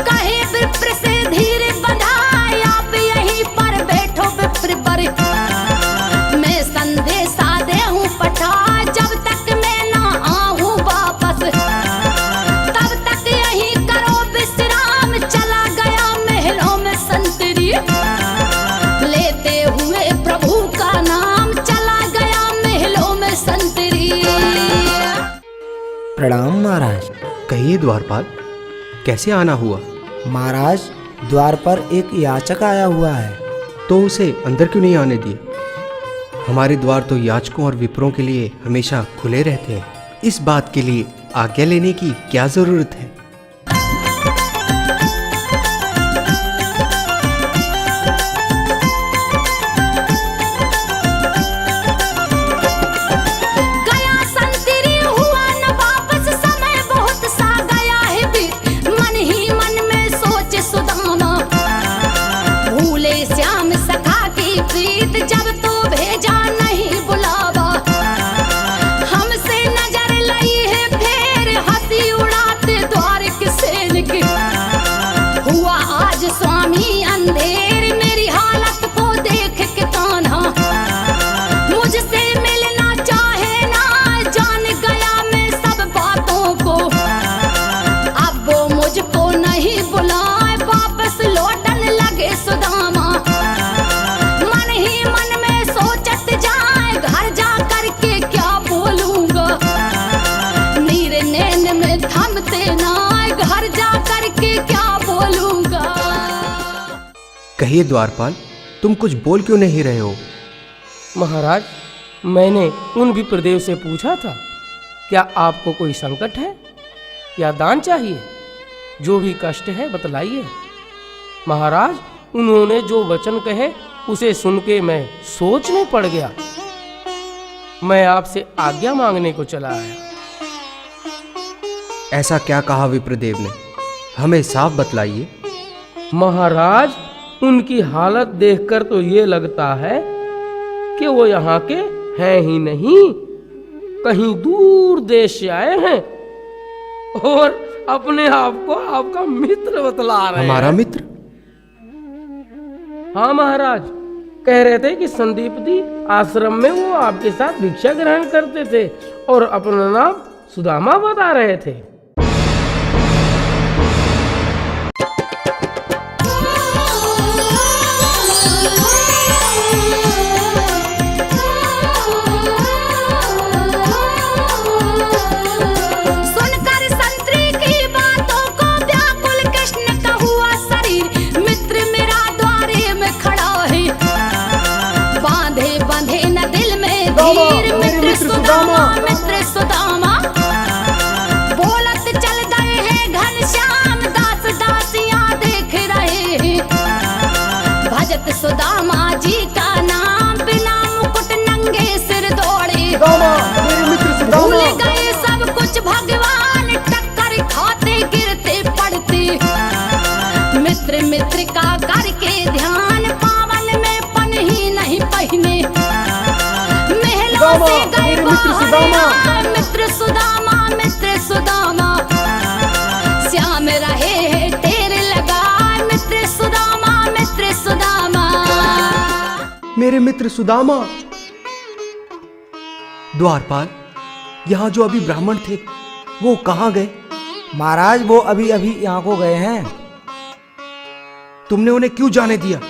कहे विप्र से धीरे बंधाए, आप यहीं पर बैठो विप्र पर, मैं संदेशा दे हूँ पठाए, जब तक मैं ना आऊँ वापस, तब तक यहीं करो विश्राम। चला गया महलों में संतरी, लेते हुए प्रभु का नाम, चला गया महलों में संतरी। प्रणाम महाराज। कहिए द्वारपाल, कैसे आना हुआ? महाराज, द्वार पर एक याचक आया हुआ है। तो उसे अंदर क्यों नहीं आने दिए? हमारे द्वार तो याचकों और विप्रों के लिए हमेशा खुले रहते हैं, इस बात के लिए आज्ञा लेने की क्या जरूरत है? गया संतरी हुआ न वापस, समय बहुत सा गया है बीत, मन ही मन में सोच सुदामा, भूले श्याम सखा की प्रीत, जब तो भेजा नहीं बुलावा, हमसे नजर लई है फेर, हंसी उड़ाते द्वार के सेन की, हुआ आज स्वामी अंधेर, मेरी हालत को देख के ताना, मुझसे मिलना चाहे ना, जान गया मैं सब बातों को, अब वो मुझको नहीं बुलाए, वापस लौटन लगे सुदामा, मन ही मन में सोचत जाए, घर जा करके क्या बोलूंगा, नीर नैन में थमते ना, घर जा करके क्या बोलूंगा। कहिए द्वारपाल, तुम कुछ बोल क्यों नहीं रहे हो? महाराज, मैंने उन विप्रदेव से पूछा था, क्या आपको कोई संकट है या दान चाहिए? जो भी कष्ट है बतलाइए। महाराज, उन्होंने जो वचन कहे उसे सुन के मैं सोच में पड़ गया, मैं आपसे आज्ञा मांगने को चला आया। ऐसा क्या कहा विप्रदेव ने? हमें साफ बतलाइए। महाराज, उनकी हालत देखकर तो ये लगता है कि वो यहाँ के हैं ही नहीं, कहीं दूर देश से आए हैं और अपने आप को आपका मित्र बतला रहे हैं। हमारा मित्र? हाँ महाराज, कह रहे थे कि संदीप दी आश्रम में वो आपके साथ भिक्षा ग्रहण करते थे और अपना नाम सुदामा बता रहे थे। सुनकर संतरी की बातों को व्याकुल कृष्ण का हुआ शरीर, मित्र मेरा द्वारे में खड़ा है, बांधे बंधे न दिल में धीर, मित्र सुदामा, मित्र सुदामा, बोलत चल गए हैं घनश्याम, दास दासियां देख रहे हैं, भजत सुदामा जी का नाम, बिना मुकुट नंगे सिर दौड़े, भूल गए सब कुछ भगवान, टक्कर खाते गिरते पड़ते, मित्र मित्र का करके ध्यान, पावन में पन ही नहीं पहने, महलों से गए बाहर, मित्र सुदामा, मित्र सुदामा, श्याम रहे हैं तेरे लगा, मित्र सुदामा, मित्र सुदामा। मेरे मित्र सुदामा। द्वारपाल, यहाँ जो अभी ब्राह्मण थे वो कहाँ गए? महाराज, वो अभी अभी यहाँ को गए हैं। तुमने उन्हें क्यों जाने दिया?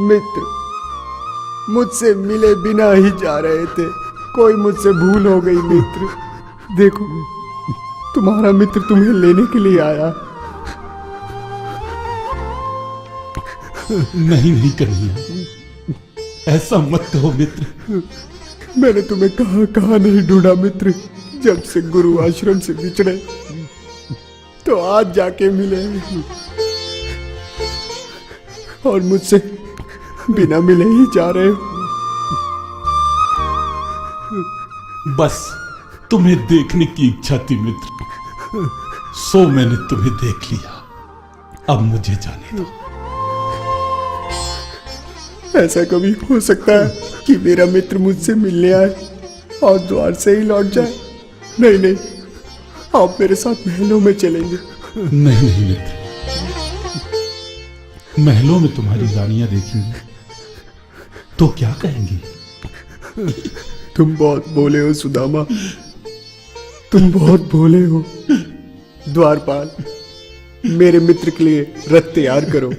मित्र मुझसे मिले बिना ही जा रहे थे, कोई मुझसे भूल हो गई मित्र। देखो तुम्हारा मित्र तुम्हें लेने के लिए आया। नहीं कन्हैया, ऐसा मत कहो मित्र। मैंने तुम्हें कहाँ नहीं ढूंढा मित्र। जब से गुरु आश्रम से बिछड़े तो आज जाके मिले, और मुझसे बिना मिले ही जा रहे हो। बस तुम्हें देखने की इच्छा थी मित्र, सो मैंने तुम्हें देख लिया। अब मुझे जाने दो। ऐसा कभी हो सकता है कि मेरा मित्र मुझसे मिलने आए और द्वार से ही लौट जाए? नहीं, आप मेरे साथ महलों में चलेंगे। नहीं मित्र, महलों में तुम्हारी रानियां देखेंगी तो क्या कहेंगी? तुम बहुत भोले हो सुदामा, तुम बहुत भोले हो। द्वारपाल, मेरे मित्र के लिए रथ तैयार करो।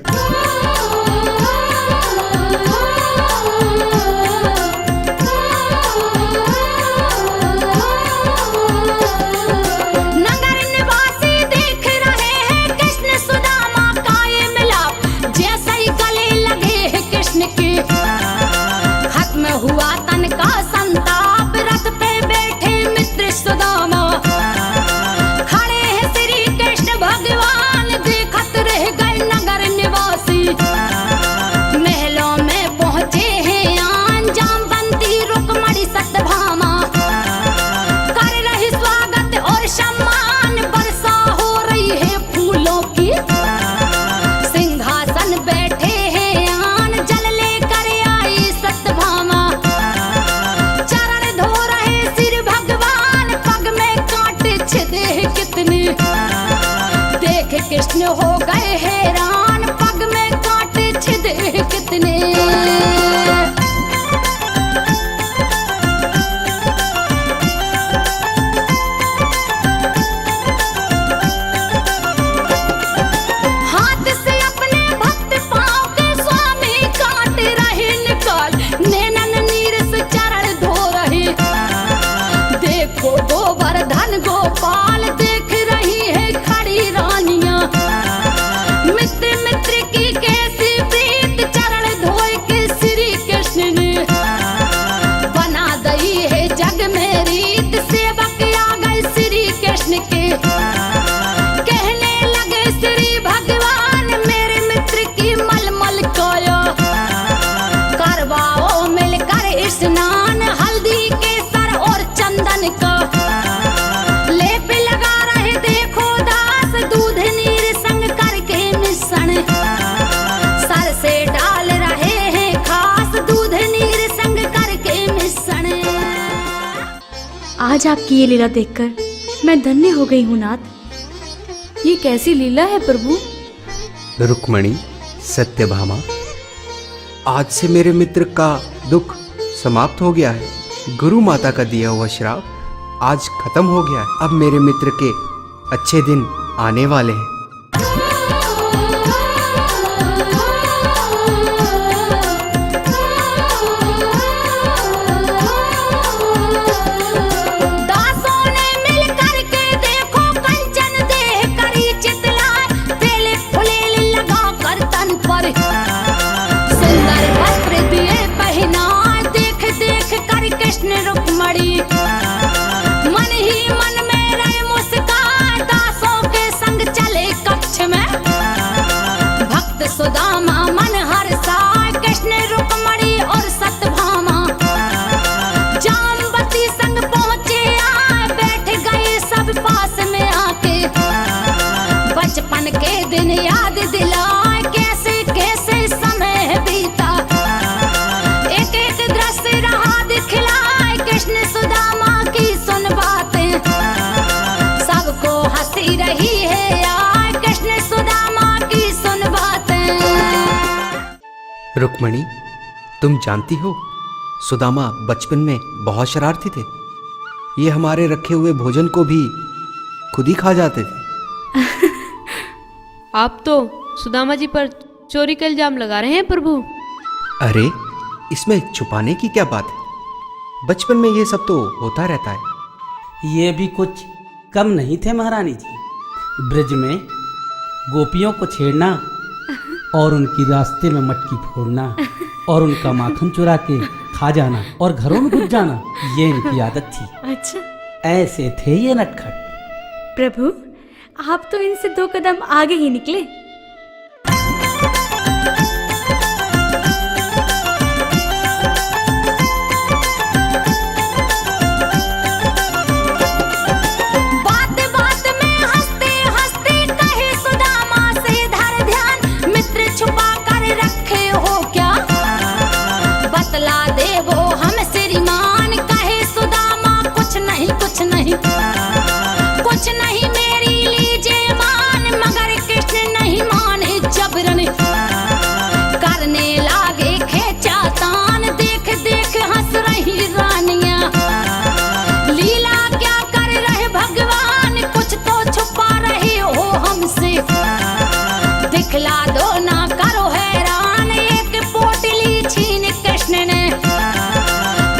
नगर निवासी देख रहे हैं कृष्ण सुदामा का ये मिलाप, जैसे ही गले लगे हैं कृष्ण के। खत्म हुआ तन का संताप, रथ पे बैठे मित्र सुदामा। खड़े हैं श्री कृष्ण भगवान, देखत रह गए नगर निवासी। महलों में पहुंचे हैं आन, जामवंती रुक्मणी सत्यभामा। कर रही स्वागत और सम्मान, वर्षा हो रही है फूलों की। सिंहासन बैठे हैं आन, जल लेकर आई सत्यभामा। चरण धो रहे सिर भगवान, पग में कांटे छिदे हैं कितने। देख कृष्ण हो गए हैरान, पग में कांटे छिदे हैं कितने। हाथ से अपने भक्त पांव के स्वामी काट रहे निकाल, नैनन नीर से चरण धो रहे। देखो गोवर्धन गोपाल, देख रही है खड़ी रानियां। मित्र मित्र की कैसी प्रीत, चरण धोए के श्री कृष्ण ने। बना दई है जग में रीत, सेवक आ गए श्री कृष्ण के। कहने लगे श्री भगवान, मेरे मित्र की मलमल काया। करवाओ मिलकर स्नान, हल्दी केसर और चंदन का। लेप लगा रहे देखो दास, दूध नीर संग करके मिश्रण। सर से डाल रहे हैं खास, दूध नीर संग करके मिश्रण। आज आपकी ये लीला देखकर मैं धन्य हो गई हूँ नाथ। ये कैसी लीला है प्रभु? रुक्मणी, सत्यभामा, आज से मेरे मित्र का दुख समाप्त हो गया है। गुरु माता का दिया हुआ श्राप आज खत्म हो गया है। अब मेरे मित्र के अच्छे दिन आने वाले हैं। दासों ने मिल करके देखो कंचन देह करी चितलाए। बेले फुलेल लगा कर तन पर, सुंदर वस्त्र दिए पहनाए। देख देख कर कृष्ण रुक्मणी, मन ही मन में रहे मुस्कान। दासों के संग चले कक्ष में, भक्त सुदामा मन हर्षाए। कृष्ण रुक्मणी और सत्यभामा जामवती संग पहुंचे आए। बैठ गए सब पास में आके, बचपन के दिन याद दिलाए। कैसे कैसे समय बीता, एक एक दृश्य रहा दिखलाए। कृष्ण सुदामा की सुन बातें, सबको हंसी रही है यार। कृष्ण सुदामा की सुन बातें। रुक्मणी, तुम जानती हो सुदामा बचपन में बहुत शरारती थे। ये हमारे रखे हुए भोजन को भी खुद ही खा जाते थे। आप तो सुदामा जी पर चोरी का इल्जाम लगा रहे हैं प्रभु। अरे, इसमें छुपाने की क्या बात है? बचपन में ये सब तो होता रहता है। ये भी कुछ कम नहीं थे महारानी जी। ब्रज में गोपियों को छेड़ना और उनकी रास्ते में मटकी फोड़ना और उनका माखन चुरा के खा जाना और घरों में घुस जाना, ये इनकी आदत थी। अच्छा ऐसे थे ये नटखट। प्रभु, आप तो इनसे 2 कदम आगे ही निकले। कुछ नहीं मेरी लीजिए मान, मगर कृष्ण नहीं माने जबरन, करने लागे खेचा तान, देख देख हंस रही रानियां। लीला क्या कर रहे भगवान, कुछ तो छुपा रहे हो हमसे, दिखला दो ना करो हैरान। एक पोटली छीन कृष्ण ने,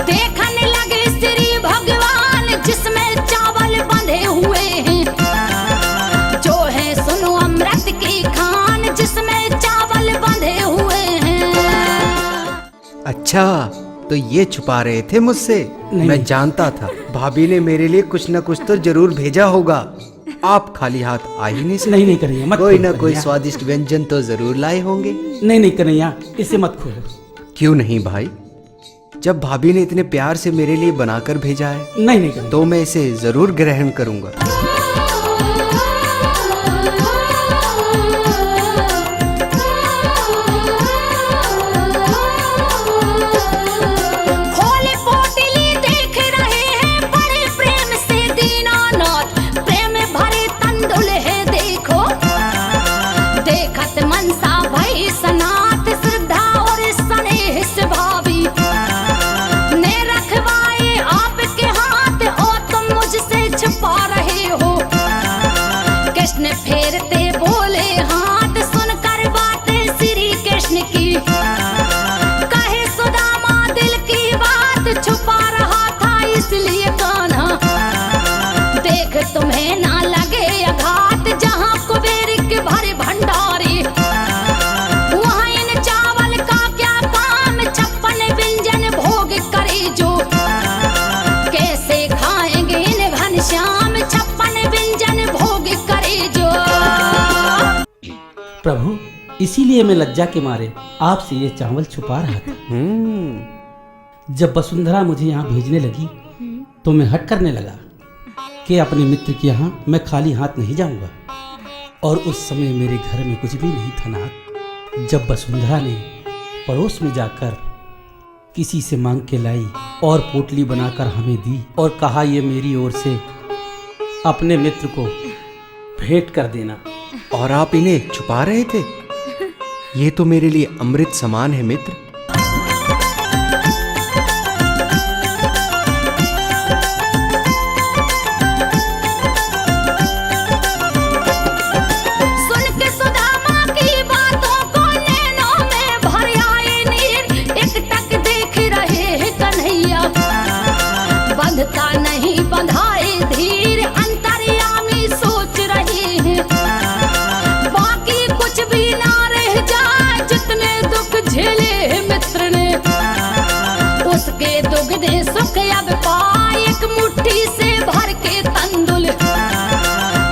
देखने लगे श्री भगवान, जिसमें चावल बंधे हुए हैं, जो है सुनो अमृत की खान, जिसमें चावल बंधे हुए हैं। अच्छा, तो ये छुपा रहे थे मुझसे? मैं जानता था भाभी ने मेरे लिए कुछ न कुछ तो जरूर भेजा होगा। आप खाली हाथ आ ही नहीं सकते। नहीं कन्हैया, मत कोई खोलो ना कोई कन्हैया। स्वादिष्ट व्यंजन तो जरूर लाए होंगे। नहीं कन्हैया, इसे मत खोलो। क्यों नहीं भाई? जब भाभी ने इतने प्यार से मेरे लिए बनाकर भेजा है, नहीं तो मैं इसे जरूर ग्रहण करूंगा। खोले पोटली देख रहे हैं बड़े प्रेम से दीनानाथ, प्रेम भरे तंदुल है देखो, देखत मनसा भई सनात, श्रद्धा और स्नेह से भावी ने रखवाए आपके हाथ, और तुम मुझसे छुपा रहे हो। कृष्ण फेरते बोले हाथ, सुनकर बातें श्री कृष्ण की, कहे सुदामा दिल की बात, छुपा रहा था इसलिए कान्हा, देख तुम्हें ना लगे आघात, जहाँ कुबेर के भरे भंडारे, वहाँ इन चावल का क्या काम, 56 व्यंजन भोग करे जो, कैसे खाएंगे इन घनश्याम, 56 व्यंजन भोग करे जो। प्रभु, इसीलिए मैं लज्जा के मारे आपसे ये चावल छुपा रहा था। जब वसुंधरा मुझे यहाँ भेजने लगी तो मैं हट करने लगा कि अपने मित्र के यहाँ मैं खाली हाथ नहीं जाऊंगा, और उस समय मेरे घर में कुछ भी नहीं था नाथ। जब वसुंधरा ने पड़ोस में जाकर किसी से मांग के लाई और पोटली बनाकर हमें दी और कहा ये मेरी ओर से अपने मित्र को भेंट कर देना, और आप इन्हें छुपा रहे थे? ये तो मेरे लिए अमृत समान है मित्र। सुन के सुदामा की बातों को नैनों में भर आए नीर, एकटक देख रहे हैं कन्हैया, बंधता नहीं बंधाए धीर, अंतर्यामी सोच रहे हैं, बाकी कुछ भी ना रह जाए, जितने दुख झेले हैं मित्र ने, उसके दुगने सुख अब पाए, एक मुट्ठी से भर के तंदुल,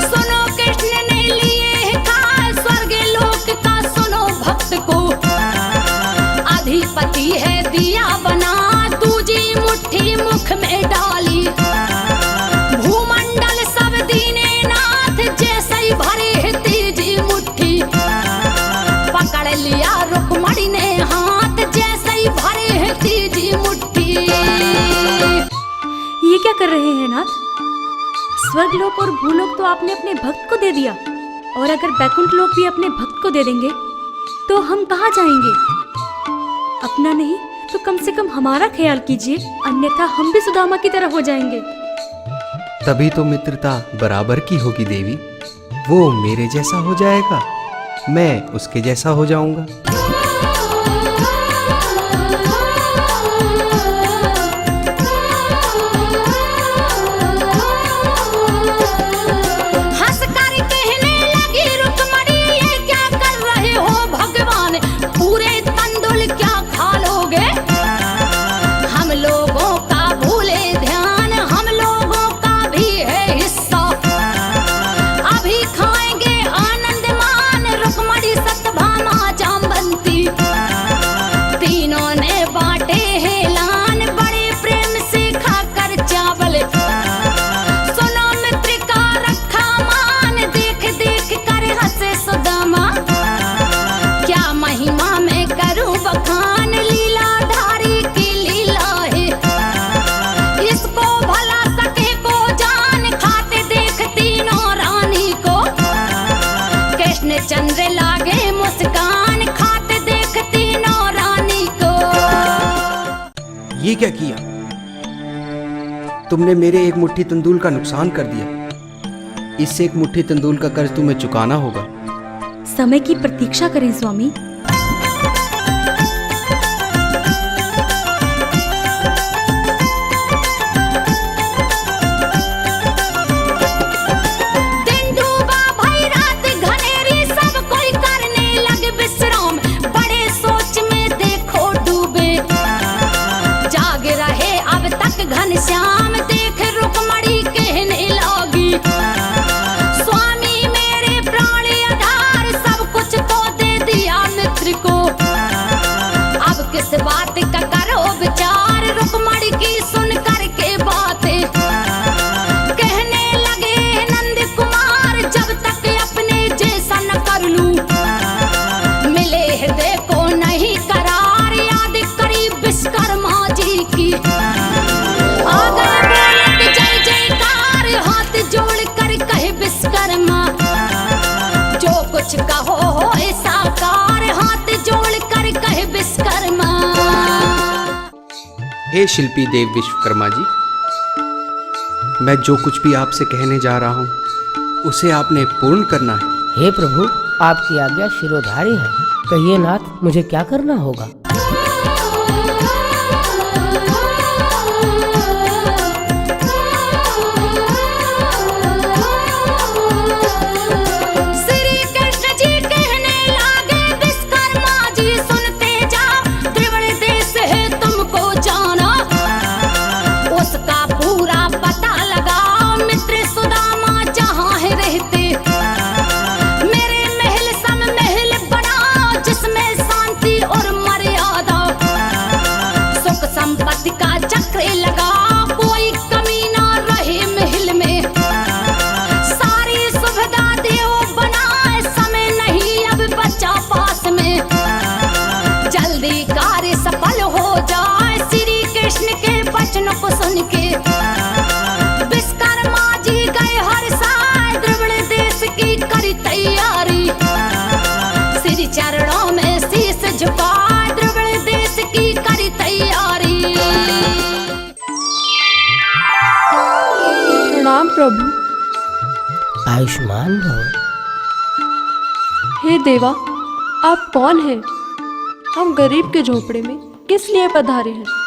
सुनो कृष्ण ने लिए खाए, स्वर्ग लोक का सुनो भक्त को, अधिपति है दिया बना, दूजी मुट्ठी मुख में डाली, भूमंडल सब दीने नाथ, जैसे ही भरे है तीजी मुट्ठी, पकड़ लिया रुक्मणी ने हाथ, जैसे ही भरे है तीजी मुट्ठी। ये क्या कर रहे हैं नाथ? स्वर्गलोक और भूलोक तो आपने अपने भक्त को दे दिया, और अगर बैकुंठ लोक भी अपने भक्त को दे देंगे तो हम कहाँ जाएंगे? अपना नहीं तो कम से कम हमारा ख्याल कीजिए, अन्यथा हम भी सुदामा की तरह हो जाएंगे। तभी तो मित्रता बराबर की होगी देवी। वो मेरे जैसा हो जाएगा, मैं उसके जैसा हो जाऊंगा। क्या किया? तुमने मेरे एक मुट्ठी तंदूल का नुकसान कर दिया। इससे एक मुट्ठी तंदूल का कर्ज तुम्हें चुकाना होगा। समय की प्रतीक्षा करें स्वामी। घनश्याम देख रुकमणी कहने लगी, स्वामी मेरे प्राण आधार सब कुछ तो दे दिया मित्र को, अब किस बात का करो विचार। रुकमणी की सुन करके बातें कहने लगे नंद कुमार, जब तक अपने जैसा न कर लूं मिले हृदय को नहीं करार। याद करी विश्वकर्मा जी की विश्वकर्मा, जो कुछ कहो हो साकार, हाथ जोड़ कर कहे विश्वकर्मा। हे शिल्पी देव विश्वकर्मा जी, मैं जो कुछ भी आपसे कहने जा रहा हूँ उसे आपने पूर्ण करना है। हे प्रभु, आपकी आज्ञा शिरोधारी है, कहिए नाथ मुझे क्या करना होगा? को सुन के विश्वकर्मा जी गए हर साल द्रविड़ देश की करी तैयारी, श्री चरणों में शीश झुका द्रविड़ देश की करी तैयारी। प्रणाम प्रभु। आयुष्मान भव। हे देवा, आप कौन हैं? हम गरीब के झोपड़े में किस लिए पधारे हैं?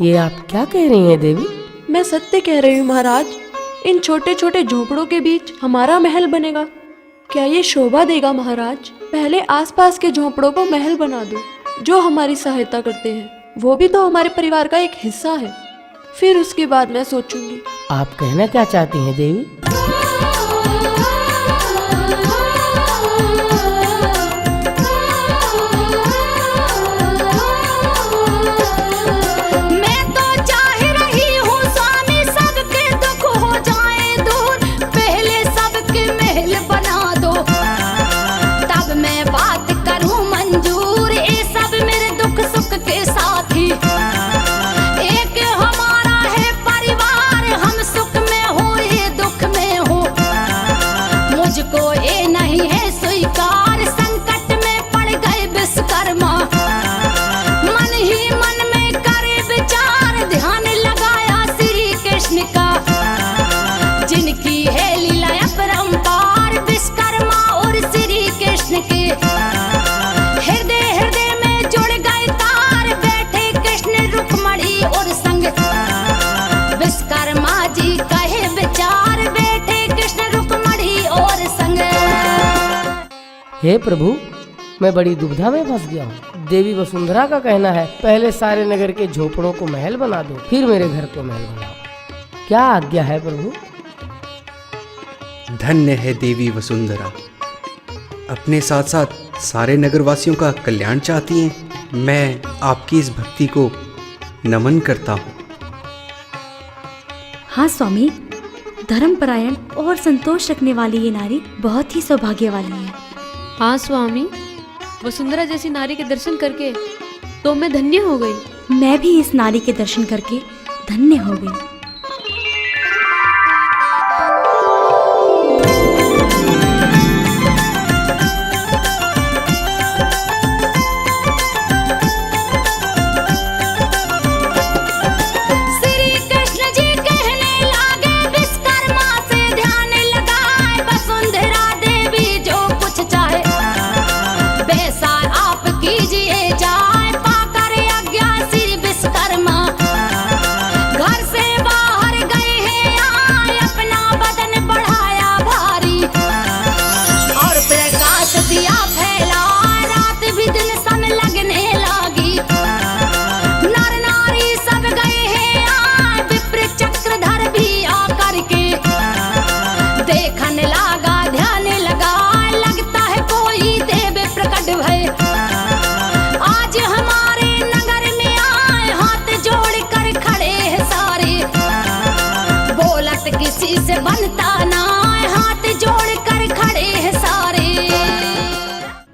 ये आप क्या कह रही हैं देवी? मैं सत्य कह रही हूँ महाराज। इन छोटे छोटे झोपड़ों के बीच हमारा महल बनेगा, क्या ये शोभा देगा महाराज? पहले आसपास के झोपड़ों को महल बना दो, जो हमारी सहायता करते हैं, वो भी तो हमारे परिवार का एक हिस्सा है। फिर उसके बाद मैं सोचूंगी। आप कहना क्या चाहती हैं देवी? एक हमारा है परिवार, हम सुख में हो ये दुख में हे प्रभु, मैं बड़ी दुविधा में फंस गया हूँ। देवी वसुंधरा का कहना है पहले सारे नगर के झोपड़ों को महल बना दो, फिर मेरे घर को महल बनाओ। क्या आज्ञा है प्रभु? धन्य है देवी वसुंधरा, अपने साथ साथ सारे नगरवासियों का कल्याण चाहती हैं। मैं आपकी इस भक्ति को नमन करता हूँ। हाँ स्वामी, धर्मपरायण और संतोष रखने वाली ये नारी बहुत ही सौभाग्य वाली है। हाँ स्वामी, वसुंधरा जैसी नारी के दर्शन करके तो मैं धन्य हो गई। मैं भी इस नारी के दर्शन करके धन्य हो गई।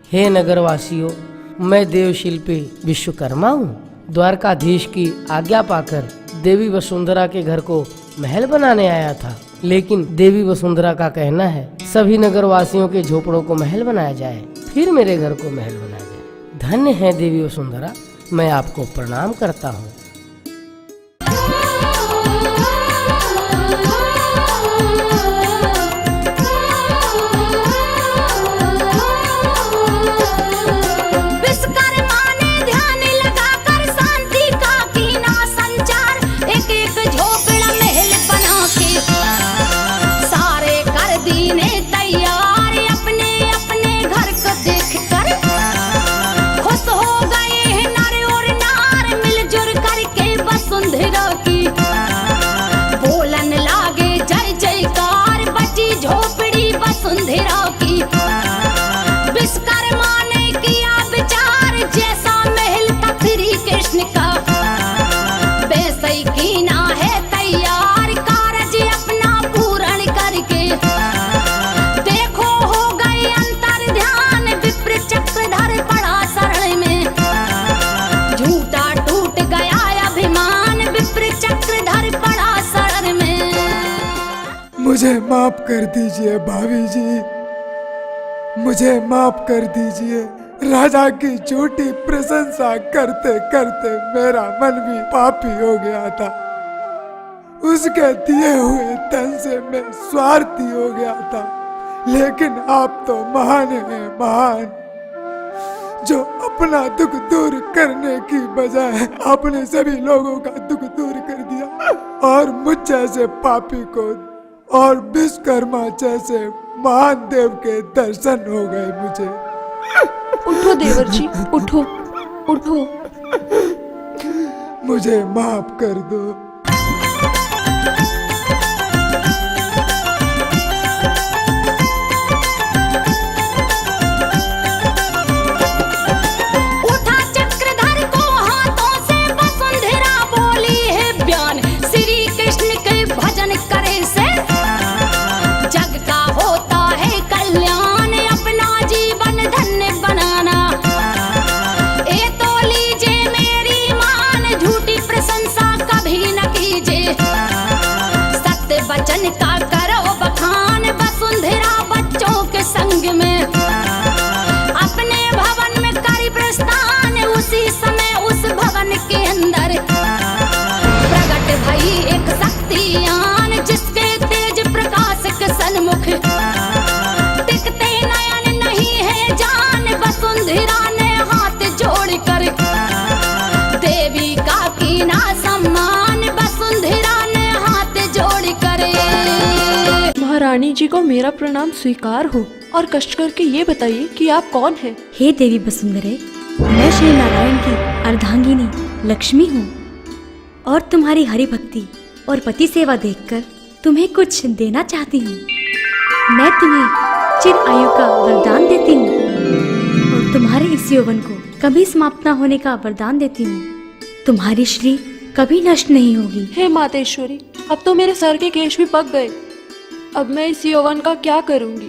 हे नगरवासियों, मैं देवशिल्पी विश्वकर्मा हूँ। द्वारकाधीश की आज्ञा पाकर देवी वसुंधरा के घर को महल बनाने आया था, लेकिन देवी वसुंधरा का कहना है सभी नगरवासियों के झोपड़ों को महल बनाया जाए, फिर मेरे घर को महल बनाया जाए। धन्य है देवी वसुंधरा, मैं आपको प्रणाम करता हूँ। मुझे माफ कर दीजिए भाभी जी, मुझे माफ कर दीजिए। राजा की झूठी प्रशंसा करते करते मेरा मन भी पापी हो गया था। उसके दिए हुए धन से मैं स्वार्थी हो गया था, लेकिन आप तो महान हैं, महान, जो अपना दुख दूर करने की बजाय आपने सभी लोगों का दुख दूर कर दिया और मुझ जैसे पापी को और विश्वकर्मा जैसे महान देव के दर्शन हो गए मुझे। उठो देवर जी, उठो उठो, मुझे माफ कर दो। रानी जी को मेरा प्रणाम स्वीकार हो, और कष्ट करके ये बताइए कि आप कौन हैं? हे देवी वसुंधरे, मैं श्री नारायण की अर्धांगिनी लक्ष्मी हूँ और तुम्हारी हरि भक्ति और पति सेवा देखकर तुम्हें कुछ देना चाहती हूँ। मैं तुम्हें चिर आयु का वरदान देती हूँ और तुम्हारे इस यौवन को कभी समाप्त न होने का वरदान देती हूँ। तुम्हारी श्री कभी नष्ट नहीं होगी। हे मातेश्वरी, अब तो मेरे सर के केश भी पक गए। अब मैं इस यौवन का क्या करूँगी?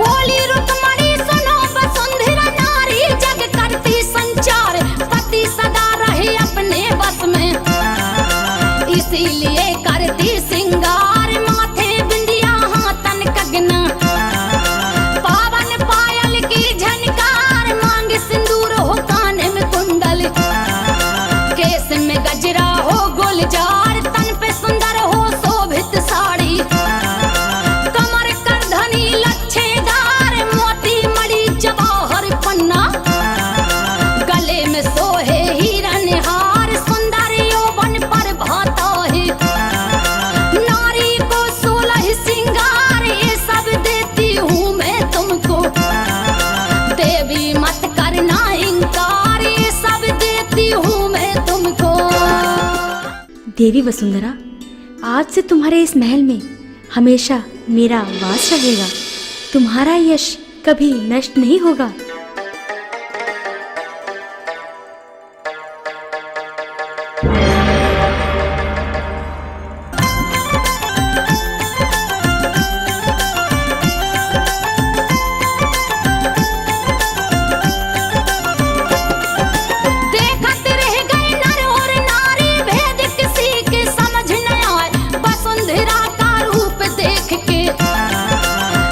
बोली रुक्मणी सुनो वसुंधरा नारी जग करती संचार, पति सदा रहे अपने बस में, इसीलिए करती सिंगार, माथे बिंदिया हाथन कंगना, पावन पायल की झनकार, मांग सिंदूर हो कान में कुंडल, केस में गजरा हो गुलजार, तन पे सुंदर हो शोभित साड़ी, कमर करधनी लच्छेदार, मोती मणि जवाहर पन्ना, गले में सोहे हिरन हार, सुंदर यौवन पर भाता है, नारी को 16 सिंगार, ये सब देती हूँ मैं तुमको, देवी मत करना इंकार, ये सब देती हूँ मैं तुमको। देवी वसुंधरा, आज से तुम्हारे इस महल में हमेशा मेरा वास रहेगा। तुम्हारा यश कभी नष्ट नहीं होगा। देखत रह गए नर और नारी, भेद किसी के समझ न आए, वसुंधरा का रूप देख के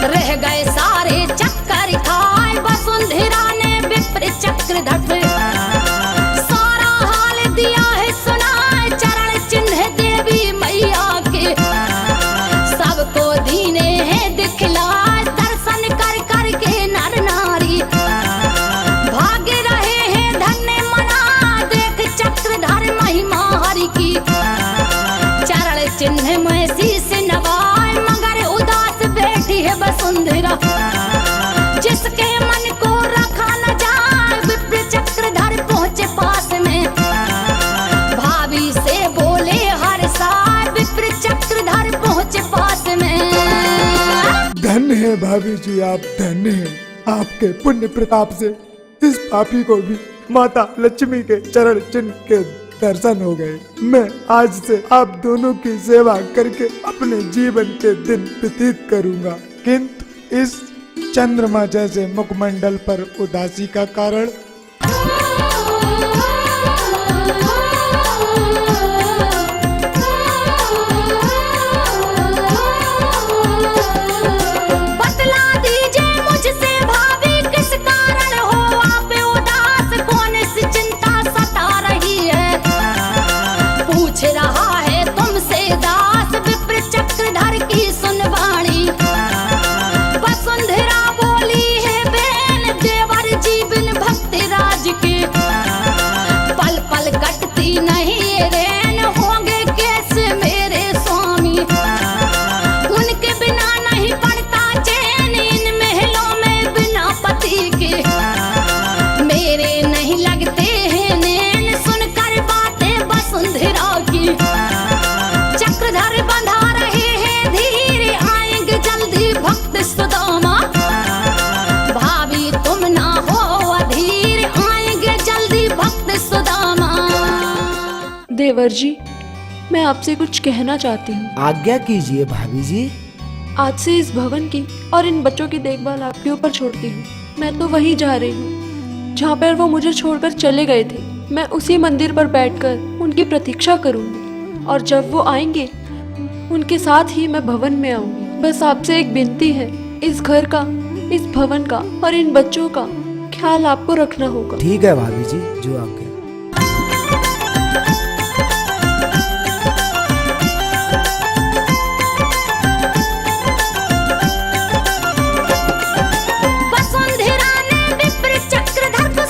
रह गए सारे चक्कर खाए, वसुंधरा ने विप्र चक्र धर सारा हाल दिया है सुनाए, चरण चिन्ह देवी मैया के सबको दीने हैं दिखलाए, दर्शन कर कर के नर नारी भाग रहे हैं धन्य मना, देख चक्रधर महिमा हरि की, चरण चिन्ह में शीस नवाए, मगर उदास बैठी है वसुंधरा, जिसके मन को रखा न जाए, विप्र चक्रधर पहुँचे पास में, भाभी से बोले हर साल, विप्र चक्रधर पहुँचे पास में। धन्य है भाभी जी, आप धन्य हैं। आपके पुण्य प्रताप से इस पापी को भी माता लक्ष्मी के चरण चिन्ह के दर्शन हो गए। मैं आज से आप दोनों की सेवा करके अपने जीवन के दिन व्यतीत करूंगा, किंतु इस चंद्रमा जैसे मुखमंडल पर उदासी का कारण बतला दीजिए मुझसे भाभी, किस कारण हो आप उदास, कौन सी चिंता सता रही है, पूछ रहा है तुमसे दास, विप्र चक्रधर की सुनवाणी, वसुंधरा बोली है बेन, देवर जी बिन भक्त राज के, पल पल कटती नहीं रेन, होंगे कैसे मेरे स्वामी, उनके बिना नहीं पड़ता चैन, इन महलों में बिना पति के, मेरे नहीं लगते हैं नैन, सुनकर बातें वसुंधरा की, चक्रधर बंधा रहे हैं धीरे, आएंगे जल्दी भक्त सुदामा, भाभी तुम ना हो अधीर, आएंगे जल्दी भक्त सुदामा। देवर जी, मैं आपसे कुछ कहना चाहती हूँ। आज्ञा कीजिए भाभी जी। आज से इस भवन की और इन बच्चों की देखभाल आपके ऊपर छोड़ती हूँ। मैं तो वहीं जा रही हूँ जहाँ पर वो मुझे छोड़कर चले गए थे। मैं उसी मंदिर पर बैठकर उनकी प्रतीक्षा करूँगी, और जब वो आएंगे उनके साथ ही मैं भवन में आऊँगी। बस आपसे एक विनती है, इस घर का, इस भवन का और इन बच्चों का ख्याल आपको रखना होगा। ठीक है भाभी जी, जो आपके। वसुंधरा ने विप्र चक्रधर को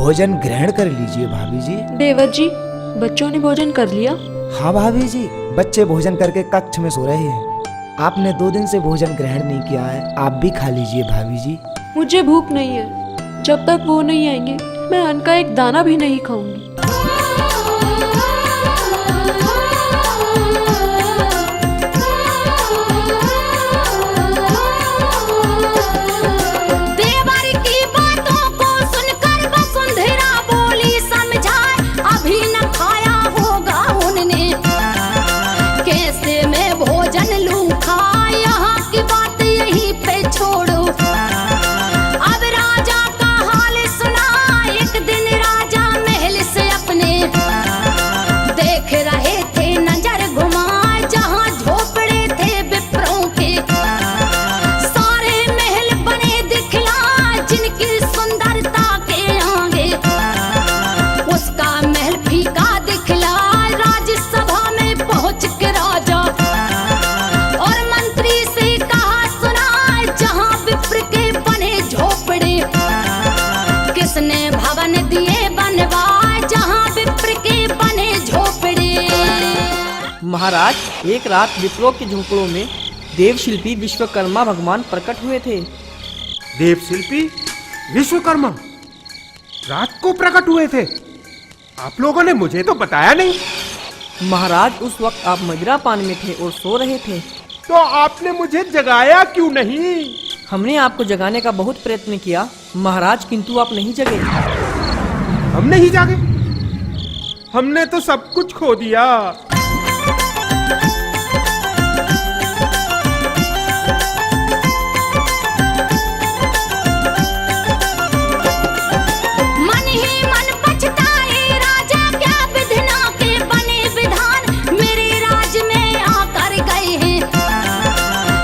भोजन ग्रहण कर लीजिए भाभी जी। देवर जी, बच्चों ने भोजन कर लिया? हाँ भाभी जी, बच्चे भोजन करके कक्ष में सो रहे हैं। आपने 2 दिन से भोजन ग्रहण नहीं किया है, आप भी खा लीजिए भाभी जी। मुझे भूख नहीं है। जब तक वो नहीं आएंगे मैं अन्न का एक दाना भी नहीं खाऊंगी। देवर की बातों को सुनकर वसुंधरा बोली समझाए, अभी न खाया होगा उनने, कैसे मैं भोजन लूं खा, यहाँ की बात यहीं पे छोड़ो। अब राजा का हाल सुना, एक दिन राजा महल से अपने देख रहे थे नजर घुमाए, जहाँ झोपड़े थे विप्रों के, सारे महल बने दिखलाए, जिनकी सुंदरता के आगे उसका महल फीका दिखलाए। राज्यसभा में पहुंच के राजा और मंत्री से कहा सुनाए, जहाँ विप्र के बने झोपड़े, किसने भवन दिए बनवाए, जहाँ विप्र के बने झोपड़े। महाराज, एक रात विप्रों के झोपड़ों में देवशिल्पी विश्वकर्मा भगवान प्रकट हुए थे। देवशिल्पी विश्वकर्मा रात को प्रकट हुए थे? आप लोगों ने मुझे तो बताया नहीं। महाराज, उस वक्त आप मदिरा पान में थे और सो रहे थे। तो आपने मुझे जगाया क्यों नहीं? हमने आपको जगाने का बहुत प्रयत्न किया महाराज, किंतु आप नहीं जगे। हम नहीं जागे? हमने तो सब कुछ खो दिया। मन ही मन पछताए राजा, क्या विधना के बने विधान मेरे राज में आकर गए हैं।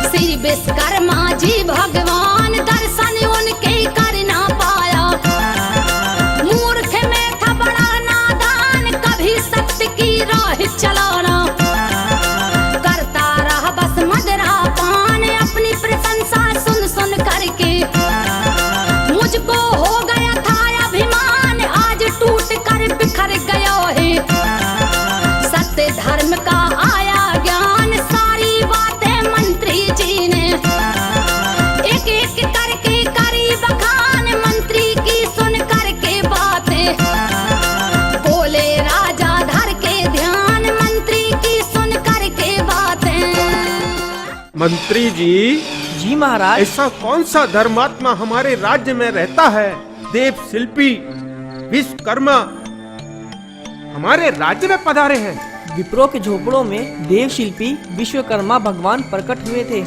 श्री विश्वकर्मा जी भगवान, दर्शन उनके कर ना पाया। मूर्ख में था बड़ा नादान, कभी सत्य की राह चलाना, करता रहा बस मदरा पान, अपनी प्रशंसा सुन सुन करके मुझको हो गया था अभिमान, आज टूट कर बिखर गया है। सत्य धर्म का आया ज्ञान, सारी बातें मंत्री जी ने एक एक करके करी बखान, मंत्री की सुन करके बातें बोले राजा धर के ध्यान, मंत्री की सुन करके बातें। मंत्री जी। जी महाराज। ऐसा कौन सा धर्मात्मा हमारे राज्य में रहता है? देवशिल्पी विश्वकर्मा हमारे राज्य में पधारे हैं। विप्रों के झोपड़ों में देवशिल्पी विश्वकर्मा भगवान प्रकट हुए थे।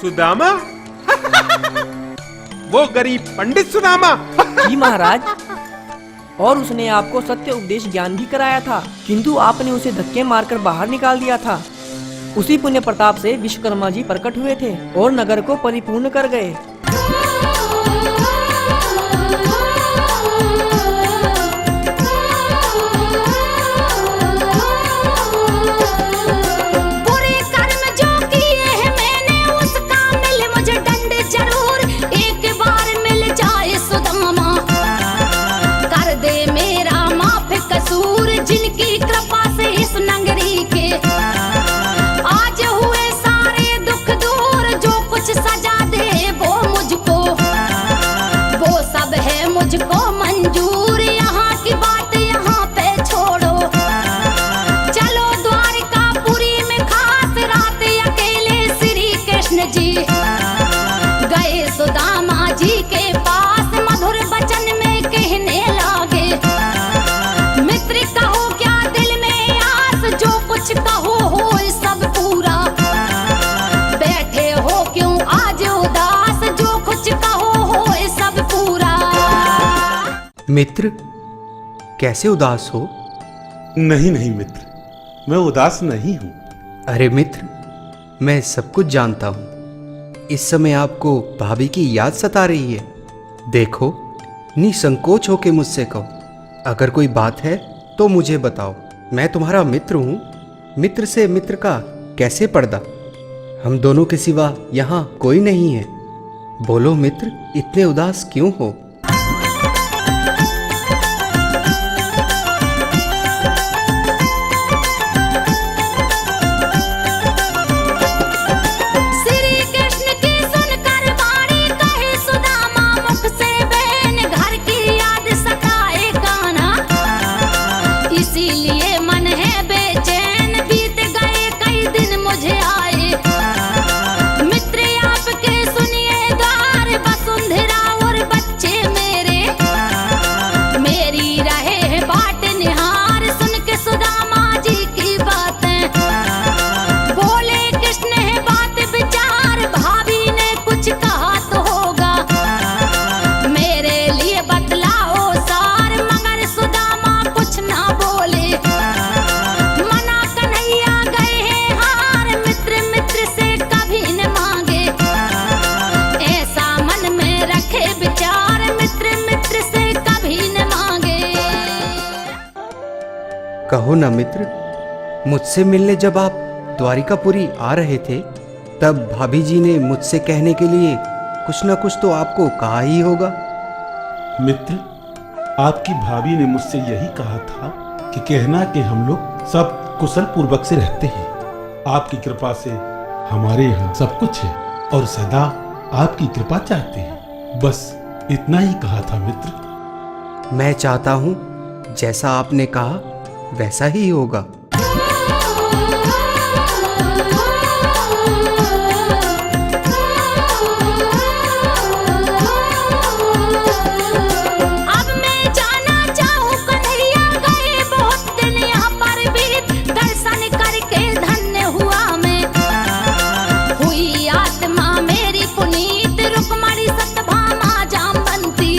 सुदामा? वो गरीब पंडित सुदामा? जी महाराज, और उसने आपको सत्य उपदेश ज्ञान भी कराया था, किंतु आपने उसे धक्के मारकर बाहर निकाल दिया था। उसी पुण्य प्रताप से विश्वकर्मा जी प्रकट हुए थे और नगर को परिपूर्ण कर गए। बुरे कर्म जो किए हैं मैंने, उसका मिल मुझे दंड जरूर, एक बार मिल जाए सुदामा, कर दे मेरा माफ कसूर, जिनकी कृपा से इस नगरी के आज हुए सारे दुख दूर, जो कुछ सजा दे वो मुझको, वो सब है मुझको मंजूर, यहाँ की बात यहाँ पे छोड़ो, चलो द्वारिकापुरी में खास रात अकेले श्री कृष्ण जी गए सुदामा जी के पास, मधुर वचन में कहने लागे, मित्र कहो क्या दिल में आस, जो कुछ कहो हो सब पूरा, बैठे हो क्यों आज उदास, जो कुछ कहो हो सब पूरा। मित्र, कैसे उदास हो? नहीं नहीं मित्र, मैं उदास नहीं हूँ। अरे मित्र, मैं सब कुछ जानता हूँ। इस समय आपको भाभी की याद सता रही है। देखो, निसंकोच होके मुझसे कहो, अगर कोई बात है तो मुझे बताओ। मैं तुम्हारा मित्र हूँ। मित्र से मित्र का कैसे पर्दा? हम दोनों के सिवा यहाँ कोई नहीं है। बोलो मित्र, इतने उदास क्यों हो? मन है बेचैन, बीत गए कई दिन मुझे आए। मित्र आपके सुनिए द्वार, वसुंधरा और बच्चे मेरे, मेरी रहे है बाट निहार। सुन के सुदामा जी की बातें बोले कृष्ण है बात विचार, भाभी ने कुछ कहा तो होगा, मेरे लिए बतलाओ सार। मगर सुदामा कुछ ना बोले, मना कन्हैया गए हैं हार। मित्र मित्र से कभी न मांगे, ऐसा मन में रखे विचार। मित्र मित्र से कभी न मांगे। कहो ना मित्र, मुझसे मिलने जब आप द्वारिकापुरी आ रहे थे, तब भाभी जी ने मुझसे कहने के लिए कुछ ना कुछ तो आपको कहा ही होगा। मित्र, आपकी भाभी ने मुझसे यही कहा था कि कहना कि हम लोग सब कुशल पूर्वक से रहते हैं। आपकी कृपा से हमारे यहाँ सब कुछ है और सदा आपकी कृपा चाहते हैं। बस इतना ही कहा था मित्र। मैं चाहता हूँ जैसा आपने कहा वैसा ही होगा। अब मैं जाना चाहूँ कन्हैया गए बहुत दिन यहाँ पर बीत, दर्शन करके धन्य हुआ मैं, हुई आत्मा मेरी पुनीत। रुक्मणी सत्यभामा जामवंती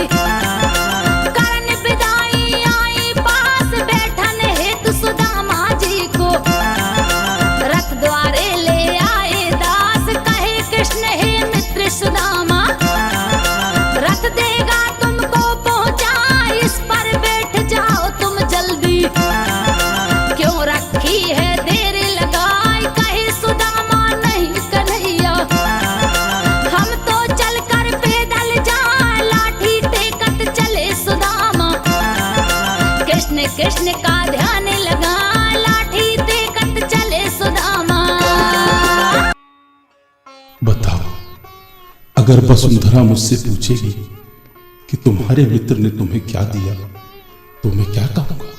करण विदाई आई पास, बैठन हेतु सुदामा जी को रथ द्वारे ले आए दास। कहे कृष्ण हे मित्र सुदामा, रथ देगा तुमको पहुंचा, इस पर बैठ जाओ तुम जल्दी, क्यों रखी है देर लगाई। कहे सुदामा नहीं कन्हैया, हम तो चलकर पैदल जाए, लाठी टेकत चले सुदामा। कृष्ण कृष्ण का ध्यान लगा, लाठी टेकत चले सुदामा। बताओ, अगर वसुंधरा मुझसे पूछेगी कि तुम्हारे मित्र ने तुम्हें क्या दिया, तो मैं क्या कहूंगा?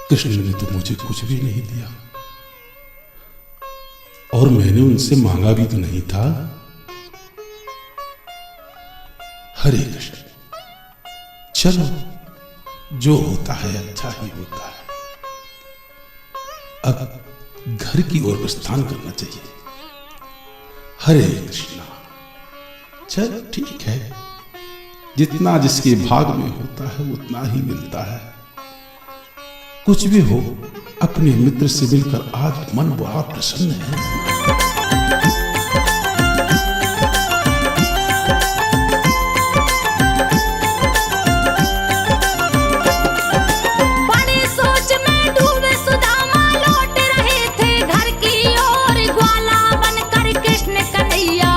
कृष्ण ने तो मुझे कुछ भी नहीं दिया, और मैंने उनसे मांगा भी तो नहीं था। हरे कृष्ण, चलो जो होता है अच्छा ही होता है। अब घर की ओर प्रस्थान करना चाहिए। हरे कृष्णा। चल ठीक है, जितना जिसके भाग में होता है उतना ही मिलता है। कुछ भी हो, अपने मित्र से मिलकर आज मन बहुत प्रसन्न है। बड़ी सोच में डूबे सुदामा लौट रहे थे घर की ओर, ग्वाला बनकर कृष्ण कन्हैया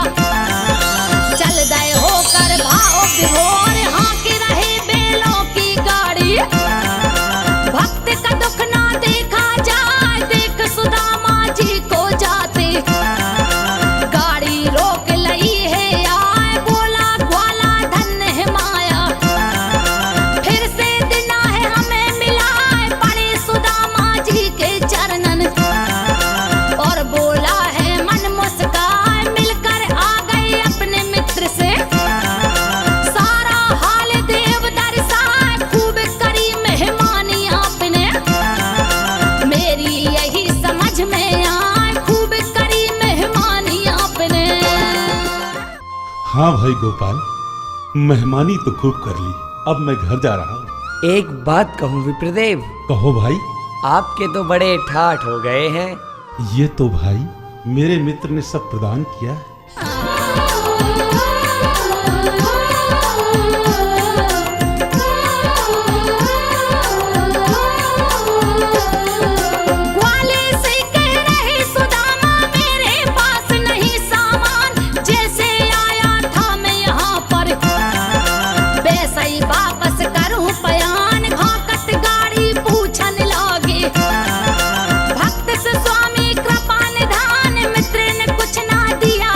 चल गए होकर भाव विभोर। हाँकी रहे बेलों की गाड़ी, भक्त का दुख ना देखा जाए, देख सुदामा जी को जाते गाड़ी रोक लई है आए। बोला ग्वाला धन्य है माया, फिर से दिन है हमें मिलाए। पड़े सुदामा जी के चरणन और बोला है मन मुस्काए, मिलकर आ गए अपने मित्र से, सारा हाल देव दर्शाए। खूब करी मेहमानी आपने, मेरी यही समझ में आए, खूब करी मेहमानी आपने। हाँ भाई गोपाल, मेहमानी तो खूब कर ली। अब मैं घर जा रहा हूँ। एक बात कहूँ विप्रदेव? कहो भाई। आपके तो बड़े ठाठ हो गए हैं। ये तो भाई मेरे मित्र ने सब प्रदान किया है। ग्वाले से कह रहे सुदामा मेरे पास नहीं सामान, जैसे आया था मैं यहाँ पर वैसा ही वापस करूँ पयान। भाकत गाड़ी पूछन लागे, भक्त से स्वामी कृपा निधान, मित्र ने कुछ ना दिया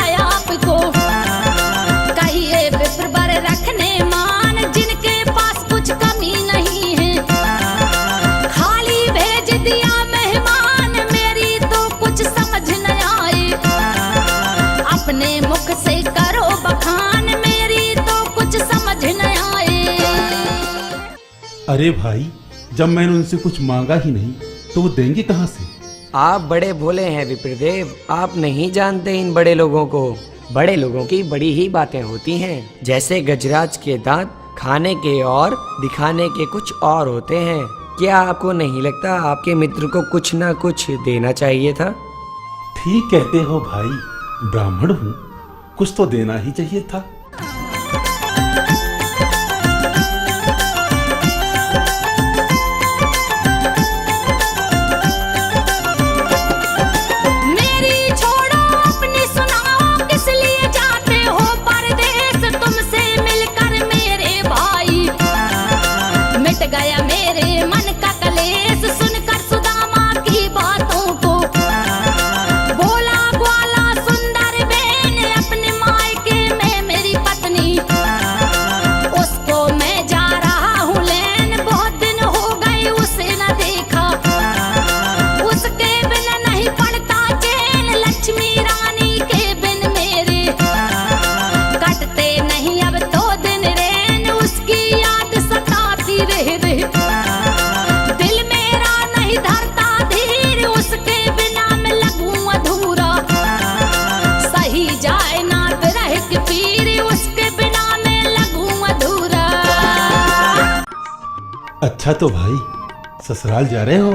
अरे भाई, जब मैंने उनसे कुछ मांगा ही नहीं तो वो देंगे कहाँ से? आप बड़े भोले हैं विप्रदेव, आप नहीं जानते इन बड़े लोगों को। बड़े लोगों की बड़ी ही बातें होती हैं। जैसे गजराज के दांत खाने के और दिखाने के कुछ और होते हैं। क्या आपको नहीं लगता आपके मित्र को कुछ ना कुछ देना चाहिए था? ठीक कहते हो भाई, ब्राह्मण हूँ, कुछ तो देना ही चाहिए था। गया मेरे मन का कलेश सुनकर सुदामा की बातों को। बोला ग्वाला सुंदर बेन अपने मायके में मेरी पत्नी, उसको मैं जा रहा हूँ लेन, बहुत दिन हो गए उसे न देखा, उसके बिन नहीं पड़ता चैन, लक्ष्मी रानी के बिन मेरे कटते नहीं अब तो दिन रैन, उसकी याद सताती रह दिल मेरा नहीं धरता धीर, उसके बिना मैं लगूं अधूरा, सही जाए ना रह के पीर, उसके बिना मैं लगूं अधूरा। अच्छा तो भाई, ससुराल जा रहे हो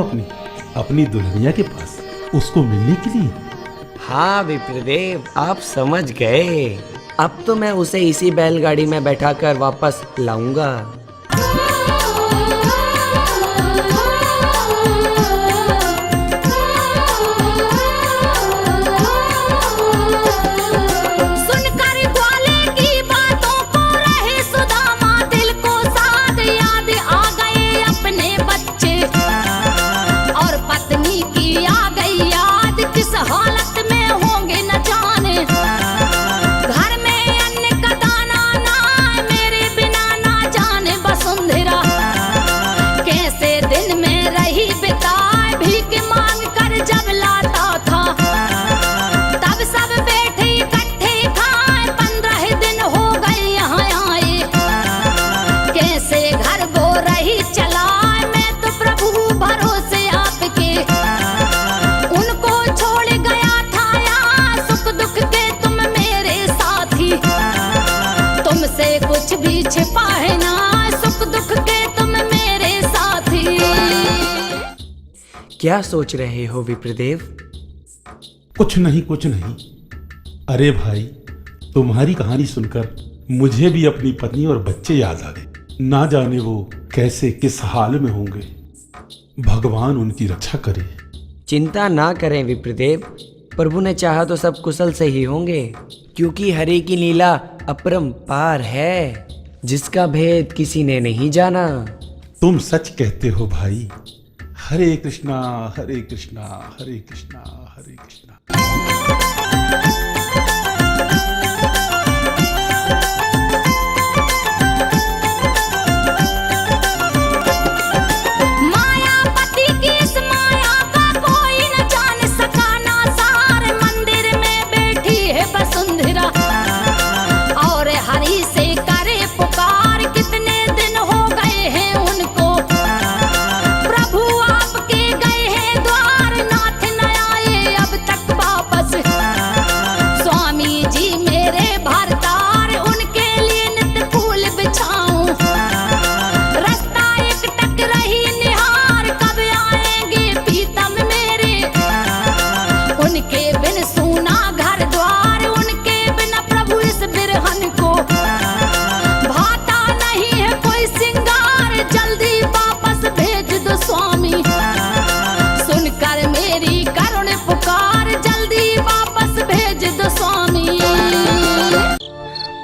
अपनी दुल्हनिया के पास उसको मिलने के लिए? हाँ विप्रदेव, आप समझ गए। अब तो मैं उसे इसी बैलगाड़ी में बैठाकर वापस लाऊंगा। कुछ भी छिपा है ना सुख दुख के तुम मेरे साथी। क्या सोच रहे हो विप्रदेव? कुछ नहीं कुछ नहीं। अरे भाई, तुम्हारी कहानी सुनकर मुझे भी अपनी पत्नी और बच्चे याद आ गए। ना जाने वो कैसे किस हाल में होंगे, भगवान उनकी रक्षा करे। चिंता ना करें विप्रदेव, प्रभु ने चाहा तो सब कुशल से ही होंगे, क्योंकि हरि की लीला अपरंपार है, जिसका भेद किसी ने नहीं जाना। तुम सच कहते हो भाई। हरे कृष्णा हरे कृष्णा हरे कृष्णा हरे कृष्णा।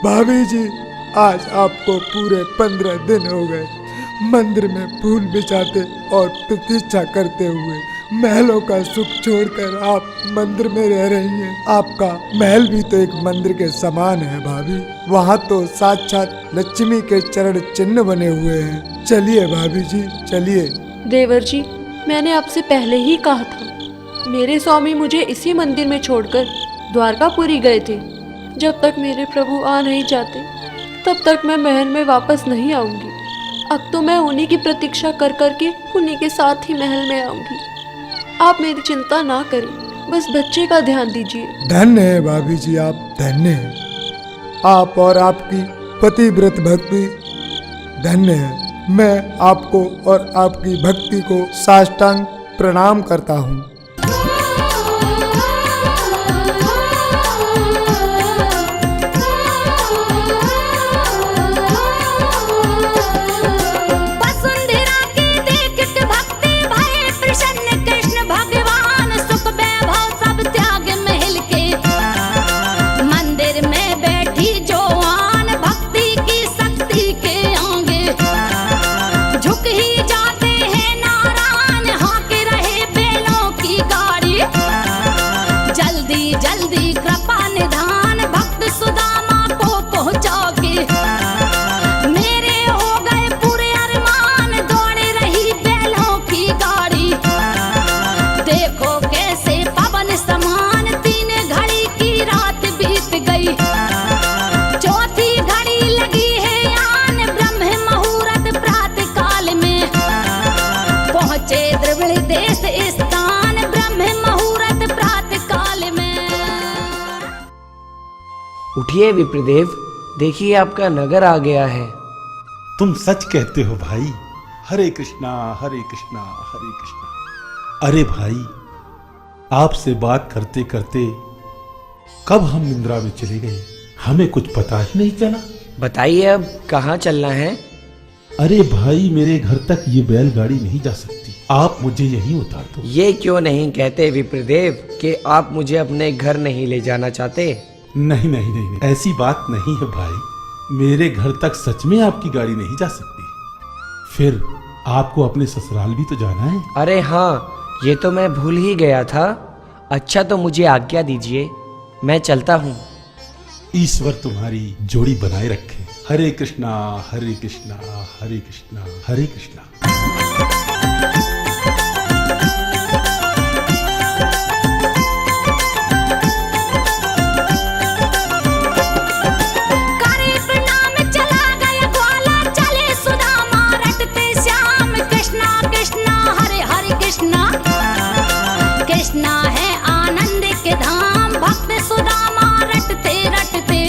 भाभी जी, आज आपको पूरे 15 दिन हो गए मंदिर में फूल बिछाते और प्रतीक्षा करते हुए। महलों का सुख छोड़कर आप मंदिर में रह रही हैं। आपका महल भी तो एक मंदिर के समान है भाभी। वहाँ तो साक्षात लक्ष्मी के चरण चिन्ह बने हुए हैं। चलिए भाभी जी, चलिए। देवर जी, मैंने आपसे पहले ही कहा था, मेरे स्वामी मुझे इसी मंदिर में छोड़कर द्वारकापुरी गए थे। जब तक मेरे प्रभु आ नहीं जाते तब तक मैं महल में वापस नहीं आऊंगी। अब तो मैं उन्हीं की प्रतीक्षा कर करके उन्हीं के साथ ही महल में आऊंगी। आप मेरी चिंता ना करें, बस बच्चे का ध्यान दीजिए। धन्य है भाभी जी, आप धन्य हैं। आप और आपकी पतिव्रत भक्ति धन्य है। मैं आपको और आपकी भक्ति को साष्टांग प्रणाम करता हूँ। उठिए विप्रदेव, देखिए आपका नगर आ गया है। तुम सच कहते हो भाई। हरे कृष्णा हरे कृष्णा हरे कृष्णा। अरे भाई, आपसे बात करते करते कब हम निंद्रा में चले गए, हमें कुछ पता ही नहीं चला। बताइए अब कहाँ चलना है? अरे भाई, मेरे घर तक ये बैलगाड़ी नहीं जा सकती, आप मुझे यहीं उतार दो। ये क्यों नहीं कहते विप्रदेव कि आप मुझे अपने घर नहीं ले जाना चाहते? नहीं नहीं नहीं, नहीं। ऐसी बात नहीं है भाई, मेरे घर तक सच में आपकी गाड़ी नहीं जा सकती। फिर आपको अपने ससुराल भी तो जाना है। अरे हाँ, ये तो मैं भूल ही गया था। अच्छा तो मुझे आज्ञा दीजिए, मैं चलता हूँ। ईश्वर तुम्हारी जोड़ी बनाए रखे। हरे कृष्णा हरे कृष्णा हरे कृष्णा हरे कृष्णा। कृष्णा है आनंद के धाम, भक्त सुदामा रटते रटते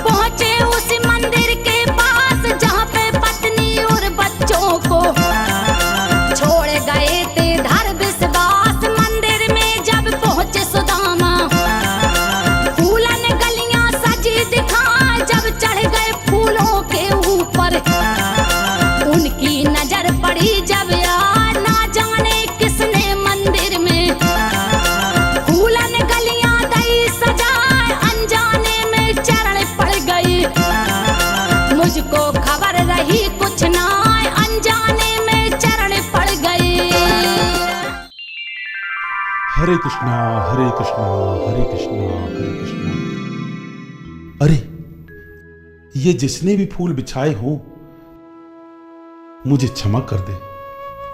पहुँचे उस मंदिर के पास जहाँ पे पत्नी और बच्चों को छोड़ गए थे धर विश्वास। मंदिर में जब पहुँचे सुदामा, फूलन गलियां सजी दिखा। जब चढ़ गए फूलों के ऊपर, उनकी नजर पड़ी जब यार, ना जाने किसने मंदिर में फूलन गलियां दई सजाए। अनजाने में चरण पड़ गई, मुझको खबर रही कुछ ना, अनजाने में चरण पड़ गई। हरे कृष्णा हरे कृष्णा हरे कृष्णा हरे कृष्णा। अरे, ये जिसने भी फूल बिछाए हो मुझे क्षमा कर दे,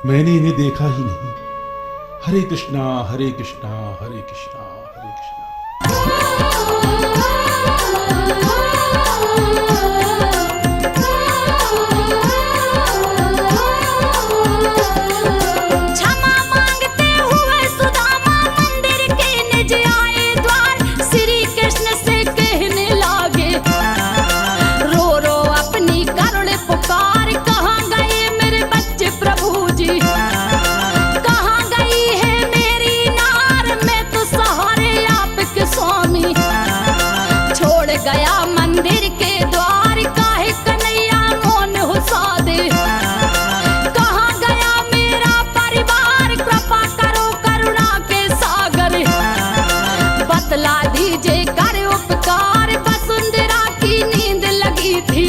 मैंने इन्हें देखा ही नहीं। हरे कृष्णा हरे कृष्णा हरे कृष्णा हरे कृष्णा। क्षमा मांगते हुए सुदामा मंदिर के निज आए द्वार। श्री कृष्ण से कहने लागे, रो रो अपनी करुण पुकार। कहाँ गए मेरे बच्चे प्रभु जी, कहाँ गई है मेरी नार। मैं तो सहारे आपके स्वामी, छोड़ गया मंदिर के द्वार। काहे कन्हैया मोन हुसा दे, कहाँ गया मेरा परिवार। कृपा करो करुणा के सागर, बतला दीजिए कर उपकार। वसुंधरा की नींद लगी थी,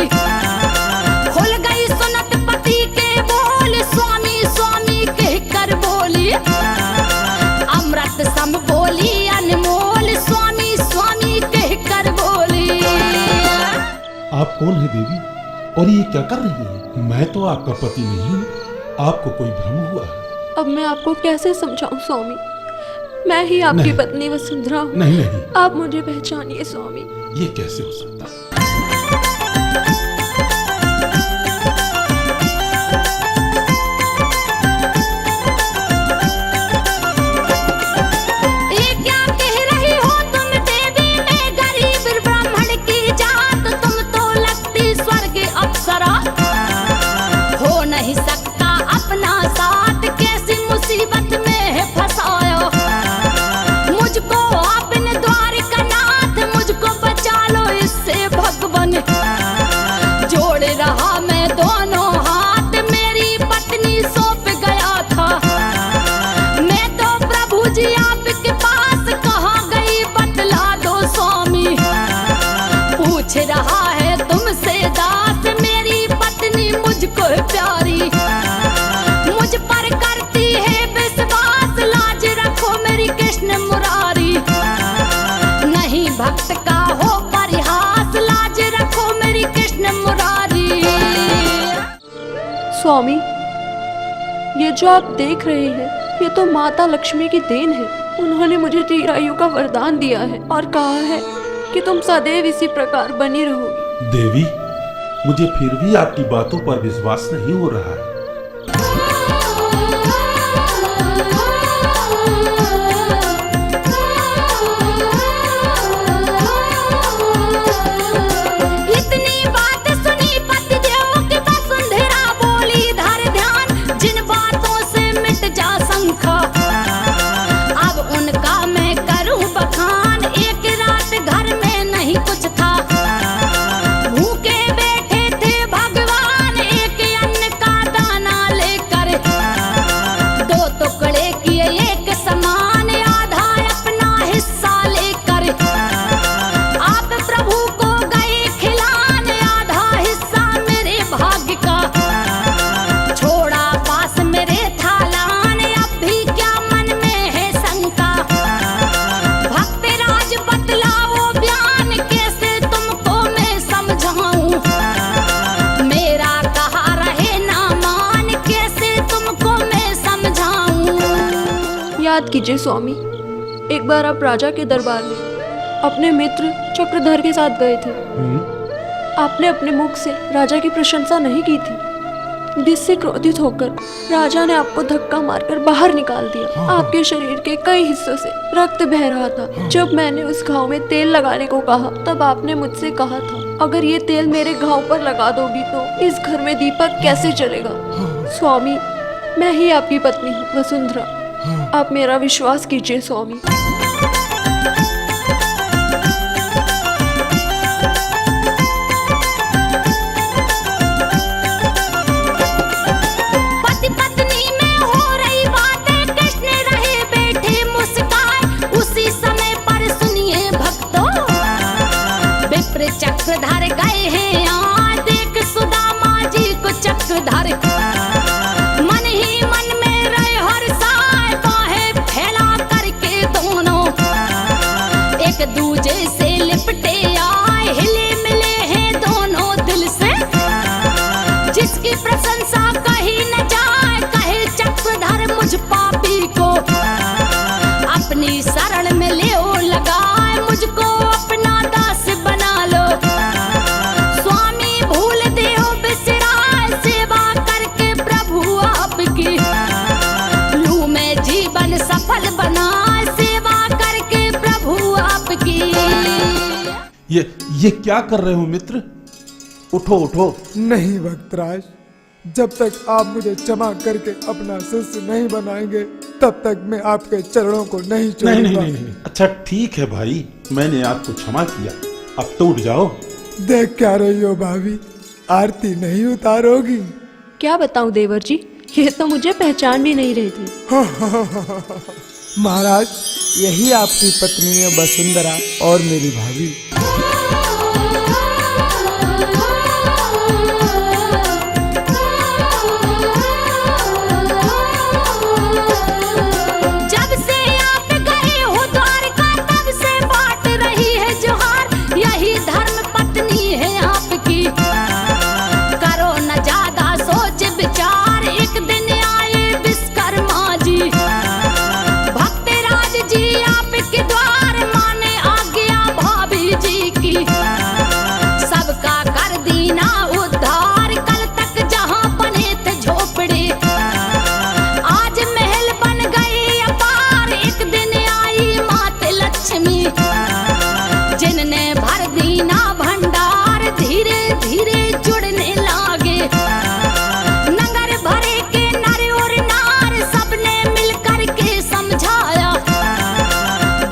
खुल गई सुनत पति के बोल। स्वामी स्वामी कह कर बोली, अमृत सम बोली अनमोल। स्वामी स्वामी कह कर बोली। आप कौन है देवी, और ये क्या कर रही है? मैं तो आपका पति नहीं हूँ, आपको कोई भ्रम हुआ है। अब मैं आपको कैसे समझाऊं स्वामी, मैं ही आपकी नहीं। पत्नी वसुंधरा हूँ। नहीं नहीं, आप मुझे पहचानिए स्वामी। ये कैसे हो सकता? रहा है तुमसे दास, मेरी पत्नी मुझको प्यारी, मुझ पर करती है विश्वास, लाज रखो मेरी कृष्ण मुरारी, नहीं भक्त का हो परिहास, लाज रखो मेरी कृष्ण मुरारी। स्वामी, ये जो आप देख रहे हैं ये तो माता लक्ष्मी की देन है। उन्होंने मुझे चिरायु का वरदान दिया है और कहा है कि तुम सदैव इसी प्रकार बनी रहोगी। देवी, मुझे फिर भी आपकी बातों पर विश्वास नहीं हो रहा है। इतनी बात सुनी पतिदेव की वसुंधरा बोली, धर ध्यान जिन बातों से मिट जा शंका, अब उनका मैं करूं बखान, एक रात घर में नहीं कुछ था, भूखे बैठे थे भगवान, एक अन्न का दाना लेकर, दो टुकड़े किए एक समान, आधा अपना हिस्सा लेकर, आप प्रभु को गए खिलाने, आधा हिस्सा मेरे भाग्य का, छोड़ा पास मेरे थालान, अब भी क्या मन में है शंका, भक्त राज बतलाओ बयान, कैसे तुमको मैं समझाऊं, मेरा कहा रहे ना मान, कैसे तुमको मैं समझाऊं। याद कीजिए स्वामी, एक बार आप राजा के दरबार में अपने मित्र चक्रधर के साथ गए थे। आपने अपने मुख से राजा की प्रशंसा नहीं की थी, जिससे क्रोधित होकर राजा ने आपको धक्का मारकर बाहर निकाल दिया। आपके शरीर के कई हिस्सों से रक्त बह रहा था। जब मैंने उस घाव में तेल लगाने को कहा तब आपने मुझसे कहा था, अगर ये तेल मेरे घाव पर लगा दोगी तो इस घर में दीपक कैसे चलेगा। स्वामी, मैं ही आपकी पत्नी हूँ वसुंधरा, आप मेरा विश्वास कीजिए स्वामी। पति पत्नी में हो रही बातें, कृष्ण रहे बैठे मुस्कान, उसी समय पर सुनिए भक्तों, विप्र चक्रधर गए हैं आज, देख सुदामा जी को चक्रधर, मन ही मन में रहे हर्षाए, बाहें फैला करके दोनों, एक दूजे से लिपटे आए, हिले मिले हैं दोनों दिल से, जिसकी प्रशंसा कही न जाए, कहे चक्रधर मुझ पापी को, अपनी शरण में ले लगाए, मुझको अपना दास बना लो, स्वामी भूल देहो बिसराए, सेवा करके प्रभु आपकी, लू में जीवन सफल बनाए, सेवा करके प्रभु आपकी। ये क्या कर रहे हो मित्र? उठो उठो। नहीं भक्तराज, जब तक आप मुझे क्षमा करके अपना शिष्य नहीं बनाएंगे तब तक मैं आपके चरणों को नहीं छोड़ूंगा। नहीं। अच्छा ठीक है भाई, मैंने आपको क्षमा किया, अब तो उठ जाओ। देख क्या रही हो भाभी, आरती नहीं उतारोगी? क्या बताऊं देवर जी, ये तो मुझे पहचान भी नहीं रही थी। महाराज, यही आपकी पत्नी है वसुंधरा और मेरी भाभी। जब से आप गए हो द्वारका तब से बांट रही है जोहार, यही धर्म पत्नी है आपकी, करो न ज्यादा सोच विचार, एक दिन आए विश्वकर्मा जी, भक्त राज जी आपके द्वार, माने आज्ञा भाभी जी की, सबका कर दीना उद्धार, कल तक जहाँ बने थे झोपड़े आज महल बन गए अपार, एक दिन आई मात लक्ष्मी, जिनने भर दीना भंडार, धीरे धीरे जुड़ने लागे, नगर भरे के नर और नार, सबने मिलकर के समझाया,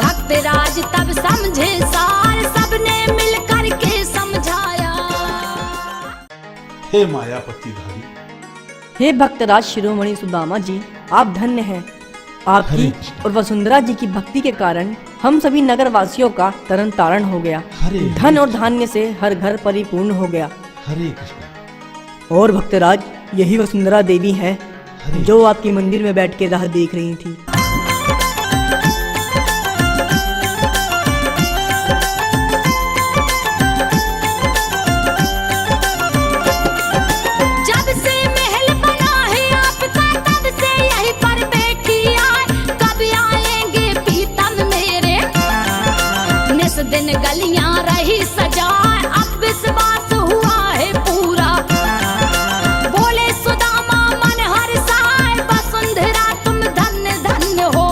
भक्त राज तब समझे सार, सबने मिलकर के समझाया। हे मायापति धारी, हे भक्तराज शिरोमणि सुदामा जी, आप धन्य हैं। आपकी और वसुंधरा जी की भक्ति के कारण हम सभी नगर वासियों का तरन तारण हो गया। धन और धान्य से हर घर परिपूर्ण हो गया। हरे कृष्ण। और भक्तराज, यही वसुंधरा देवी हैं जो आपकी मंदिर में बैठ के राह देख रही थी। दिन गलियां रही सजाए, अब विश्वास हुआ है पूरा। बोले सुदामा मन हर्षाए, वसुंधरा तुम धन्य धन्य हो।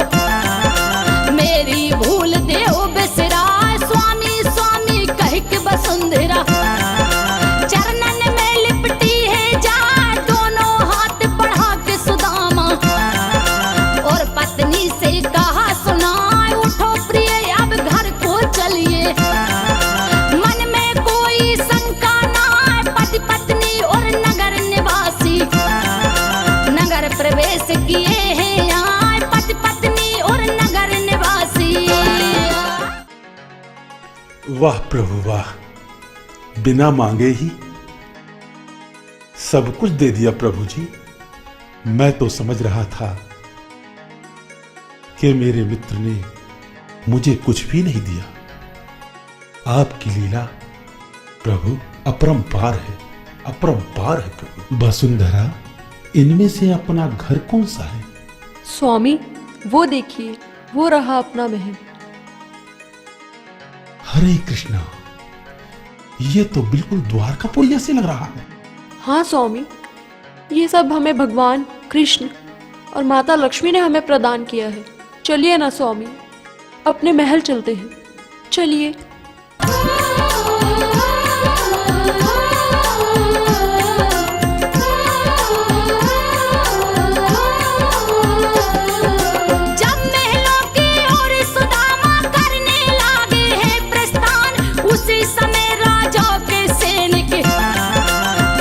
मेरी भूल देव बिसराए, स्वामी स्वामी कह के वसुंधरा चरणन में लिपटी है जाए। दोनों हाथ बढ़ा के सुदामा और पत्नी से कहा सुनाए, उठो प्रिय अब घर को चलिए। मन में कोई शंका ना, पति पत्नी और नगर निवासी नगर प्रवेश किए हैं यहाँ, पति पत्नी और नगर निवासी। वाह प्रभु वाह, बिना मांगे ही सब कुछ दे दिया प्रभु जी। मैं तो समझ रहा था कि मेरे मित्र ने मुझे कुछ भी नहीं दिया। आपकी लीला प्रभु अपरंपार है, अपरंपार है प्रभु। वसुंधरा, इनमें से अपना घर कौन सा है? स्वामी, वो देखिए, वो रहा अपना महल। हरे कृष्णा, ये तो बिल्कुल द्वारकापुर जैसे लग रहा है। हाँ स्वामी, ये सब हमें भगवान कृष्ण और माता लक्ष्मी ने हमें प्रदान किया है। चलिए ना स्वामी, अपने महल चलते हैं। चलिए। जब महलों की ओर सुदामा करने लागे हैं प्रस्थान, उसी समय राजा के सैनिक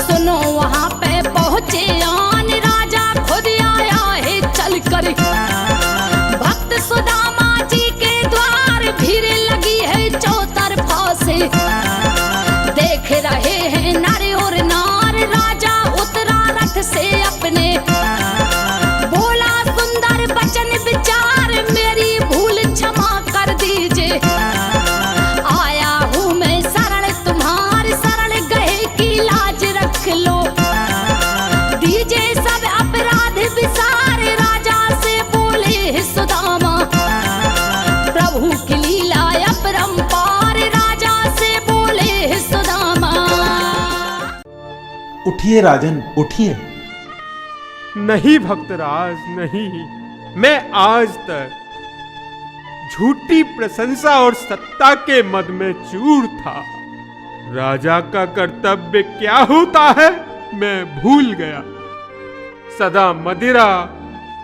सुनो वहां पे पहुंचे आन। राजा खुद आया है चल कर, भक्त सुदामा जी के द्वार भीड़ लगी है चौतरफा से। देख रहे हैं नर और नार, राजा उतरा रथ से अपने, बोला सुंदर वचन विचार, मेरी भूल क्षमा कर दीजिए। आया हूँ मैं शरण तुम्हार, शरण गए की लाज रख लो। दीजिए सब अपराध विसार, राजा से बोले सुदामा। प्रभु की लीला अपरंपार, राजा से बोले सुदामा। उठिए राजन, उठिए। नहीं भक्तराज नहीं, मैं आज तक झूठी प्रशंसा और सत्ता के मद में चूर था। राजा का कर्तव्य क्या होता है मैं भूल गया। सदा मदिरा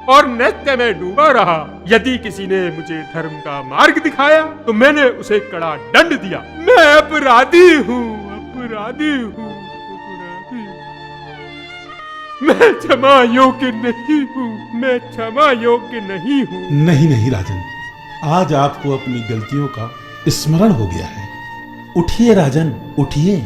और नृत्य में डूबा रहा। यदि किसी ने मुझे धर्म का मार्ग दिखाया तो मैंने उसे कड़ा दंड दिया। मैं अपराधी हूँ, अपराधी हूँ, अपराधी। मैं क्षमा योग्य नहीं हूँ, मैं क्षमा योग्य नहीं हूँ। नहीं नहीं राजन, आज आपको अपनी गलतियों का स्मरण हो गया है। उठिए राजन, उठिए।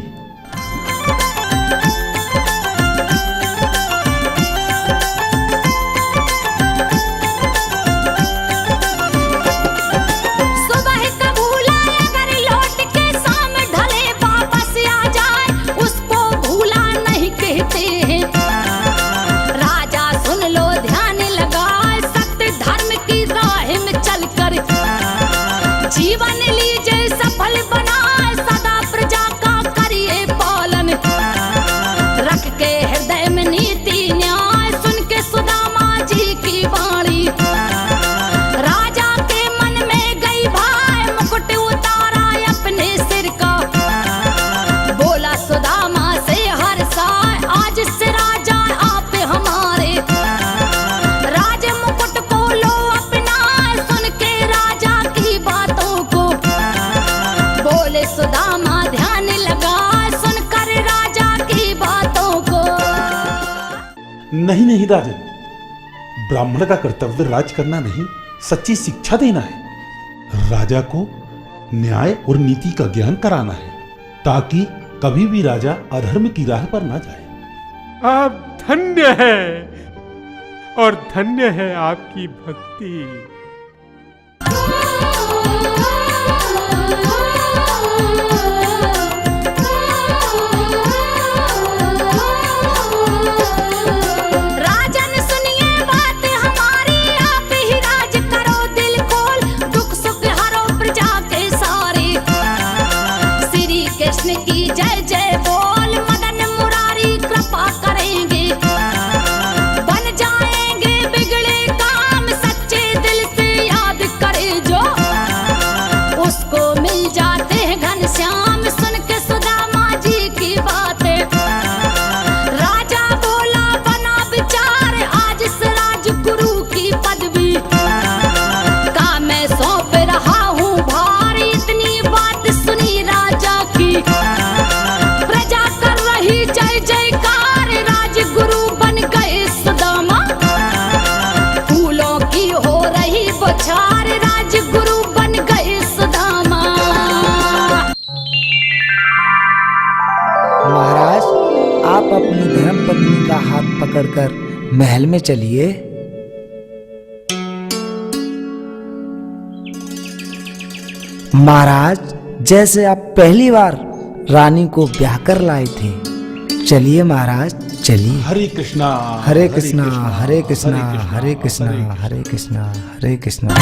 जीवन लीजिए सफल बनाए, सदा प्रजा का करिए पालन। रख के हृदय में नीति न्याय, सुन के सुदामा जी की वाणी। राजा के मन में गई भाई, मुकुट उतारा अपने सिर का। बोला सुदामा से हर्षाए, आज से राजा आप हमारे। राज मुकुट को लो अपना, सुन के राजा की बातों को। बोले सुदामा ध्यान लगा, सुनकर राजा की बातों को। नहीं नहीं राजन, ब्राह्मण का कर्तव्य राज करना नहीं, सच्ची शिक्षा देना है। राजा को न्याय और नीति का ज्ञान कराना है, ताकि कभी भी राजा अधर्म की राह पर ना जाए। आप धन्य है और धन्य है आपकी भक्ति। राजन सुनिए बात हमारी, आप ही राज करो दिल खोल, दुख सुख हरो प्रजा के सारे। श्री कृष्ण की जय जय बोल, मदन मुरारी कृपा करेंगे, बन जाएंगे बिगड़े काम, सच्चे दिल से याद करे जो, उसको मिल जाते हैं घनश्याम। सुन के सुदामा जी की बातें, राजा बोला बना विचार, आज इस राजगुरु की पदवी का मैं सौंप रहा हूँ भार। इतनी बात सुनी राजा की, प्रजा कर रही जय जयकार, राजगुरु बन गए सुदामा, फूलों की हो रही बौछार, राजगुरु बन गए सुदामा। महाराज, आप अपनी धर्मपत्नी का हाथ पकड़कर महल में चलिए। महाराज, जैसे आप पहली बार रानी को ब्याह कर लाए थे। चलिए महाराज, चलिए। हरे कृष्णा हरे कृष्णा हरे कृष्णा हरे कृष्णा हरे कृष्णा हरे कृष्णा।